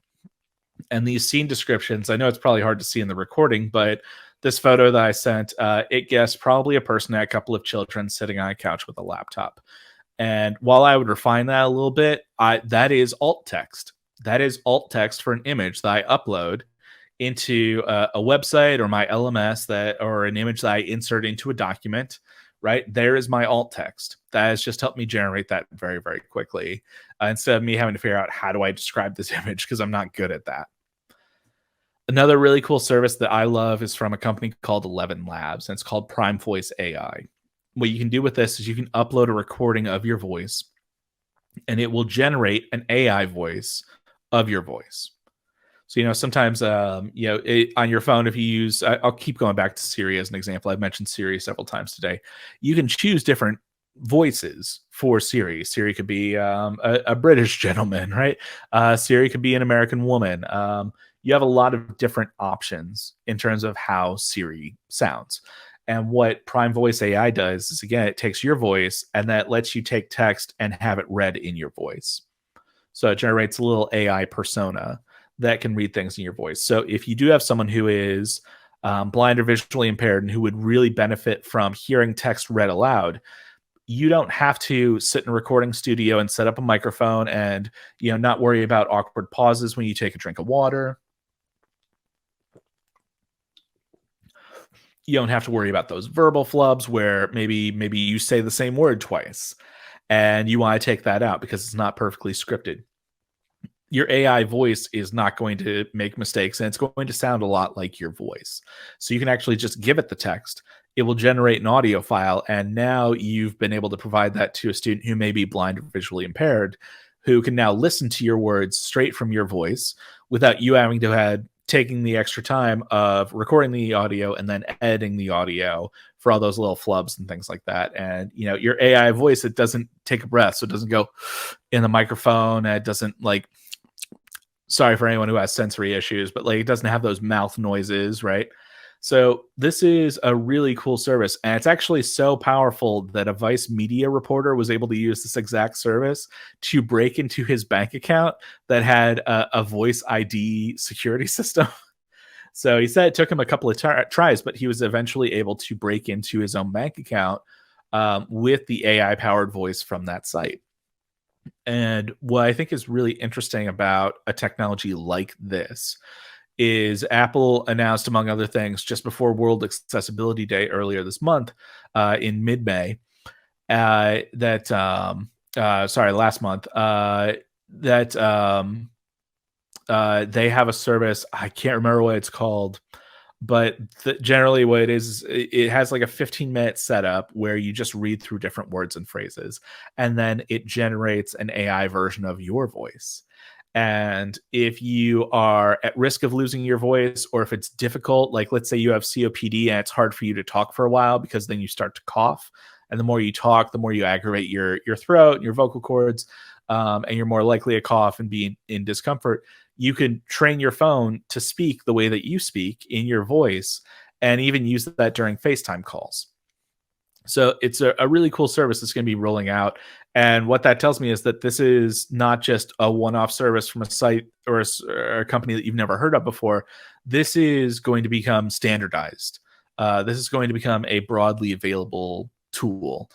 And these scene descriptions, I know it's probably hard to see in the recording, but this photo that I sent, it guessed probably a person and a couple of children sitting on a couch with a laptop. And while I would refine that a little bit, that is alt text. That is alt text for an image that I upload into a website or my LMS or an image that I insert into a document, right? There is my alt text. That has just helped me generate that very, very quickly instead of me having to figure out how do I describe this image because I'm not good at that. Another really cool service that I love is from a company called 11 Labs, and it's called Prime Voice AI. What you can do with this is you can upload a recording of your voice, and it will generate an AI voice of your voice. So, sometimes, on your phone, if you use, I'll keep going back to Siri as an example. I've mentioned Siri several times today. You can choose different voices for Siri. Siri could be a British gentleman, right? Siri could be an American woman. You have a lot of different options in terms of how Siri sounds. And what Prime Voice AI does is, again, it takes your voice and that lets you take text and have it read in your voice. So it generates a little AI persona that can read things in your voice. So if you do have someone who is blind or visually impaired and who would really benefit from hearing text read aloud, you don't have to sit in a recording studio and set up a microphone and not worry about awkward pauses when you take a drink of water. You don't have to worry about those verbal flubs where maybe you say the same word twice and you want to take that out because it's not perfectly scripted. your AI voice is not going to make mistakes, and it's going to sound a lot like your voice. So you can actually just give it the text. It will generate an audio file, and now you've been able to provide that to a student who may be blind or visually impaired, who can now listen to your words straight from your voice without you having to have taking the extra time of recording the audio and then editing the audio for all those little flubs and things like that. And your AI voice, it doesn't take a breath, so it doesn't go in the microphone, and it doesn't, like, sorry for anyone who has sensory issues, but like it doesn't have those mouth noises, right? So this is a really cool service, and it's actually so powerful that a Vice media reporter was able to use this exact service to break into his bank account that had a voice ID security system. So he said it took him a couple of tries, but he was eventually able to break into his own bank account with the AI-powered voice from that site. And what I think is really interesting about a technology like this is Apple announced, among other things, just before World Accessibility Day earlier this month, in mid-May, last month, they have a service. I can't remember what it's called, but generally what it is, it has like a 15-minute setup where you just read through different words and phrases, and then it generates an AI version of your voice. And if you are at risk of losing your voice, or if it's difficult, like let's say you have COPD and it's hard for you to talk for a while because then you start to cough, and the more you talk, the more you aggravate your throat and your vocal cords, and you're more likely to cough and be in discomfort. You can train your phone to speak the way that you speak in your voice, and even use that during FaceTime calls. So it's a really cool service that's going to be rolling out. And what that tells me is that this is not just a one-off service from a site or a company that you've never heard of before. This is going to become standardized. This is going to become a broadly available tool,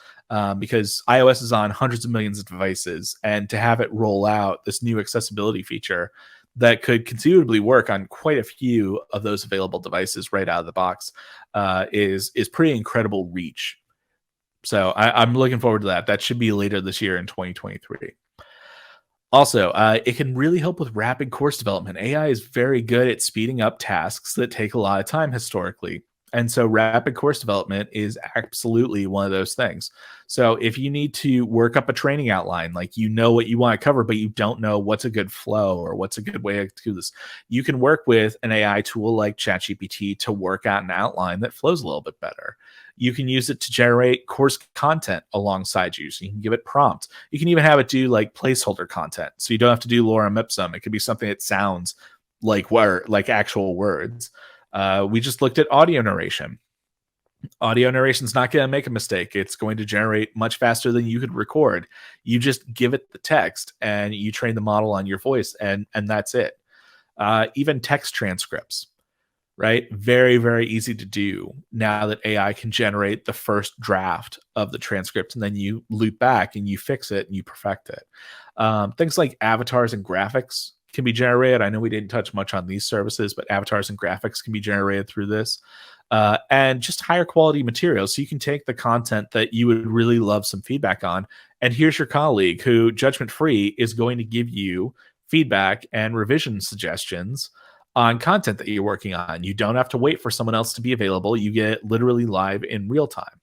because iOS is on hundreds of millions of devices, and to have it roll out this new accessibility feature that could conceivably work on quite a few of those available devices right out of the box is pretty incredible reach. So I'm looking forward to that. That should be later this year in 2023. Also, it can really help with rapid course development. AI is very good at speeding up tasks that take a lot of time historically. And so rapid course development is absolutely one of those things. So if you need to work up a training outline, like you know what you want to cover, but you don't know what's a good flow or what's a good way to do this, you can work with an AI tool like ChatGPT to work out an outline that flows a little bit better. You can use it to generate course content alongside you. So you can give it prompts. You can even have it do like placeholder content. So you don't have to do lorem ipsum. It could be something that sounds like actual words. We just looked at audio narration. Audio narration is not going to make a mistake. It's going to generate much faster than you could record. You just give it the text and you train the model on your voice, and that's it. Even text transcripts, right? Very, very easy to do now that AI can generate the first draft of the transcript, and then you loop back and you fix it and you perfect it. Things like avatars and graphics can be generated. I know we didn't touch much on these services, but avatars and graphics can be generated through this. And just higher quality materials. So you can take the content that you would really love some feedback on, and here's your colleague who, judgment-free, is going to give you feedback and revision suggestions on content that you're working on. You don't have to wait for someone else to be available. You get it literally live in real time.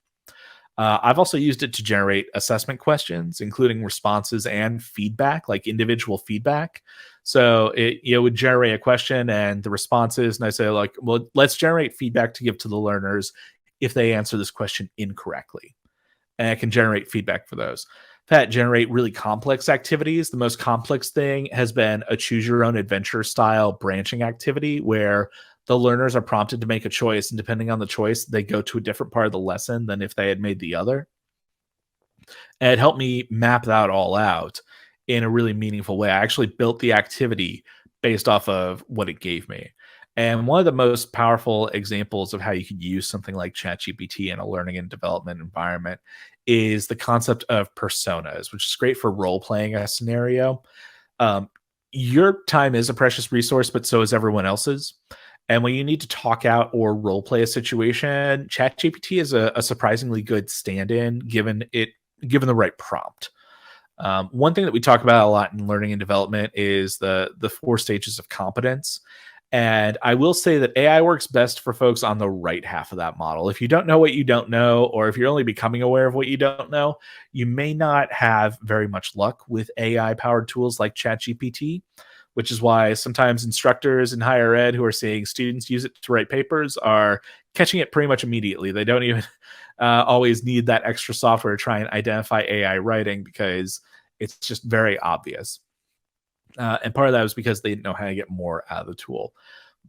I've also used it to generate assessment questions, including responses and feedback, like individual feedback. So it would generate a question and the responses, and I say, like, well, let's generate feedback to give to the learners if they answer this question incorrectly. And I can generate feedback for those. That generate really complex activities. The most complex thing has been a choose your own adventure style branching activity where the learners are prompted to make a choice, and depending on the choice, they go to a different part of the lesson than if they had made the other. And it helped me map that all out in a really meaningful way. I actually built the activity based off of what it gave me. And one of the most powerful examples of how you could use something like ChatGPT in a learning and development environment is the concept of personas, which is great for role-playing a scenario. Your time is a precious resource, but so is everyone else's. And when you need to talk out or role play a situation, ChatGPT is a surprisingly good stand-in given the right prompt. One thing that we talk about a lot in learning and development is the 4 stages of competence. And I will say that AI works best for folks on the right half of that model. If you don't know what you don't know, or if you're only becoming aware of what you don't know, you may not have very much luck with AI powered tools like ChatGPT, which is why sometimes instructors in higher ed who are seeing students use it to write papers are catching it pretty much immediately. They don't even always need that extra software to try and identify AI writing because it's just very obvious. And part of that was because they didn't know how to get more out of the tool.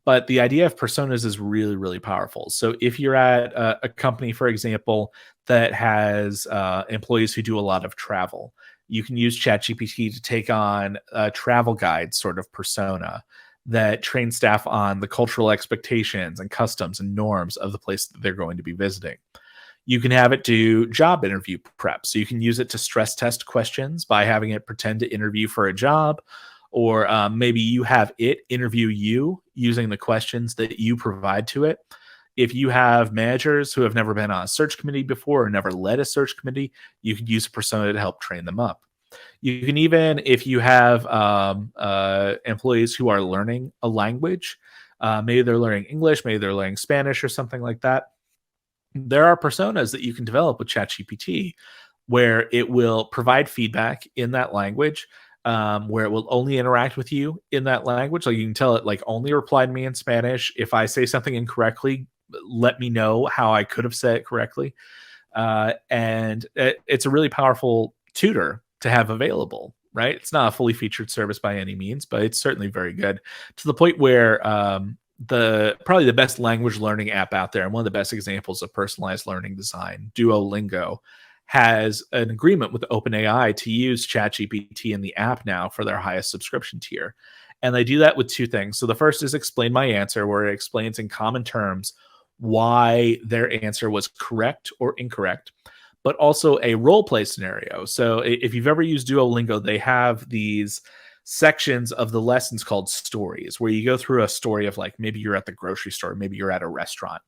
But the idea of personas is really, really powerful. So if you're at a company, for example, that has employees who do a lot of travel, you can use ChatGPT to take on a travel guide sort of persona that trains staff on the cultural expectations and customs and norms of the place that they're going to be visiting. You can have it do job interview prep. So you can use it to stress test questions by having it pretend to interview for a job, or maybe you have it interview you using the questions that you provide to it. If you have managers who have never been on a search committee before or never led a search committee, you can use a persona to help train them up. You can even, if you have employees who are learning a language, maybe they're learning English, maybe they're learning Spanish or something like that, there are personas that you can develop with ChatGPT where it will provide feedback in that language, where it will only interact with you in that language. Like you can tell it, like, only reply to me in Spanish. If I say something incorrectly, let me know how I could have said it correctly. And it's a really powerful tutor to have available, right? It's not a fully featured service by any means, but it's certainly very good, to the point where probably the best language learning app out there, and one of the best examples of personalized learning design, Duolingo, has an agreement with OpenAI to use ChatGPT in the app now for their highest subscription tier. And they do that with 2 things. So the first is Explain My Answer, where it explains in common terms why their answer was correct or incorrect, but also a role play scenario. So if you've ever used Duolingo, they have these sections of the lessons called stories, where you go through a story of, like, maybe you're at the grocery store, maybe you're at a restaurant,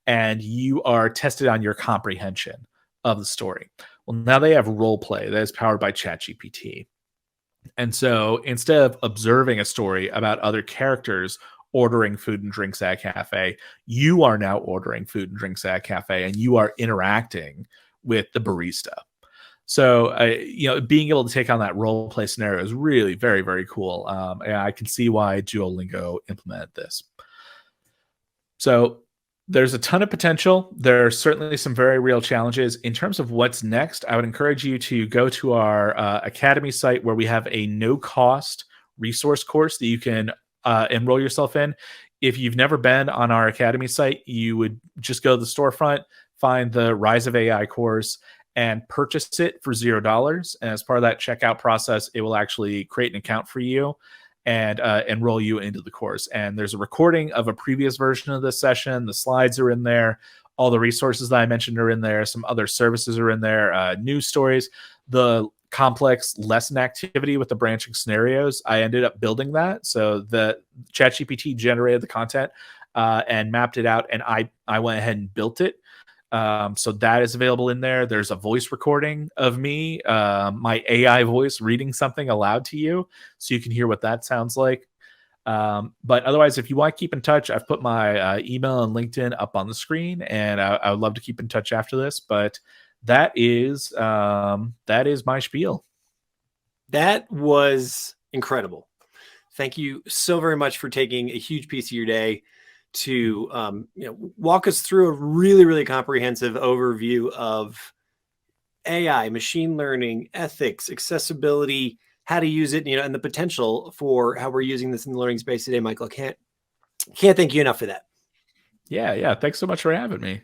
and you are tested on your comprehension of the story. Well, now they have role play that is powered by ChatGPT. And so instead of observing a story about other characters ordering food and drinks at a cafe, you are now ordering food and drinks at a cafe, and you are interacting with the barista. So, being able to take on that role play scenario is really very, very cool. And I can see why Duolingo implemented this. So there's a ton of potential. There are certainly some very real challenges. In terms of what's next, I would encourage you to go to our Academy site, where we have a no-cost resource course that you can enroll yourself in. If you've never been on our Academy site, you would just go to the storefront, find the Rise of AI course, and purchase it for $0. And as part of that checkout process, it will actually create an account for you and enroll you into the course. And there's a recording of a previous version of this session. The slides are in there. All the resources that I mentioned are in there. Some other services are in there. News stories. The complex lesson activity with the branching scenarios, I ended up building that. So the ChatGPT generated the content and mapped it out, and I went ahead and built it. So that is available in there. There's a voice recording of me, my AI voice reading something aloud to you, so you can hear what that sounds like. But otherwise, if you want to keep in touch, I've put my email and LinkedIn up on the screen, and I would love to keep in touch after this. But that is my spiel. That was incredible. Thank you so very much for taking a huge piece of your day to walk us through a really, really comprehensive overview of AI, machine learning, ethics, accessibility, how to use it, and the potential for how we're using this in the learning space today. Michael, can't thank you enough for that. Yeah. Thanks so much for having me.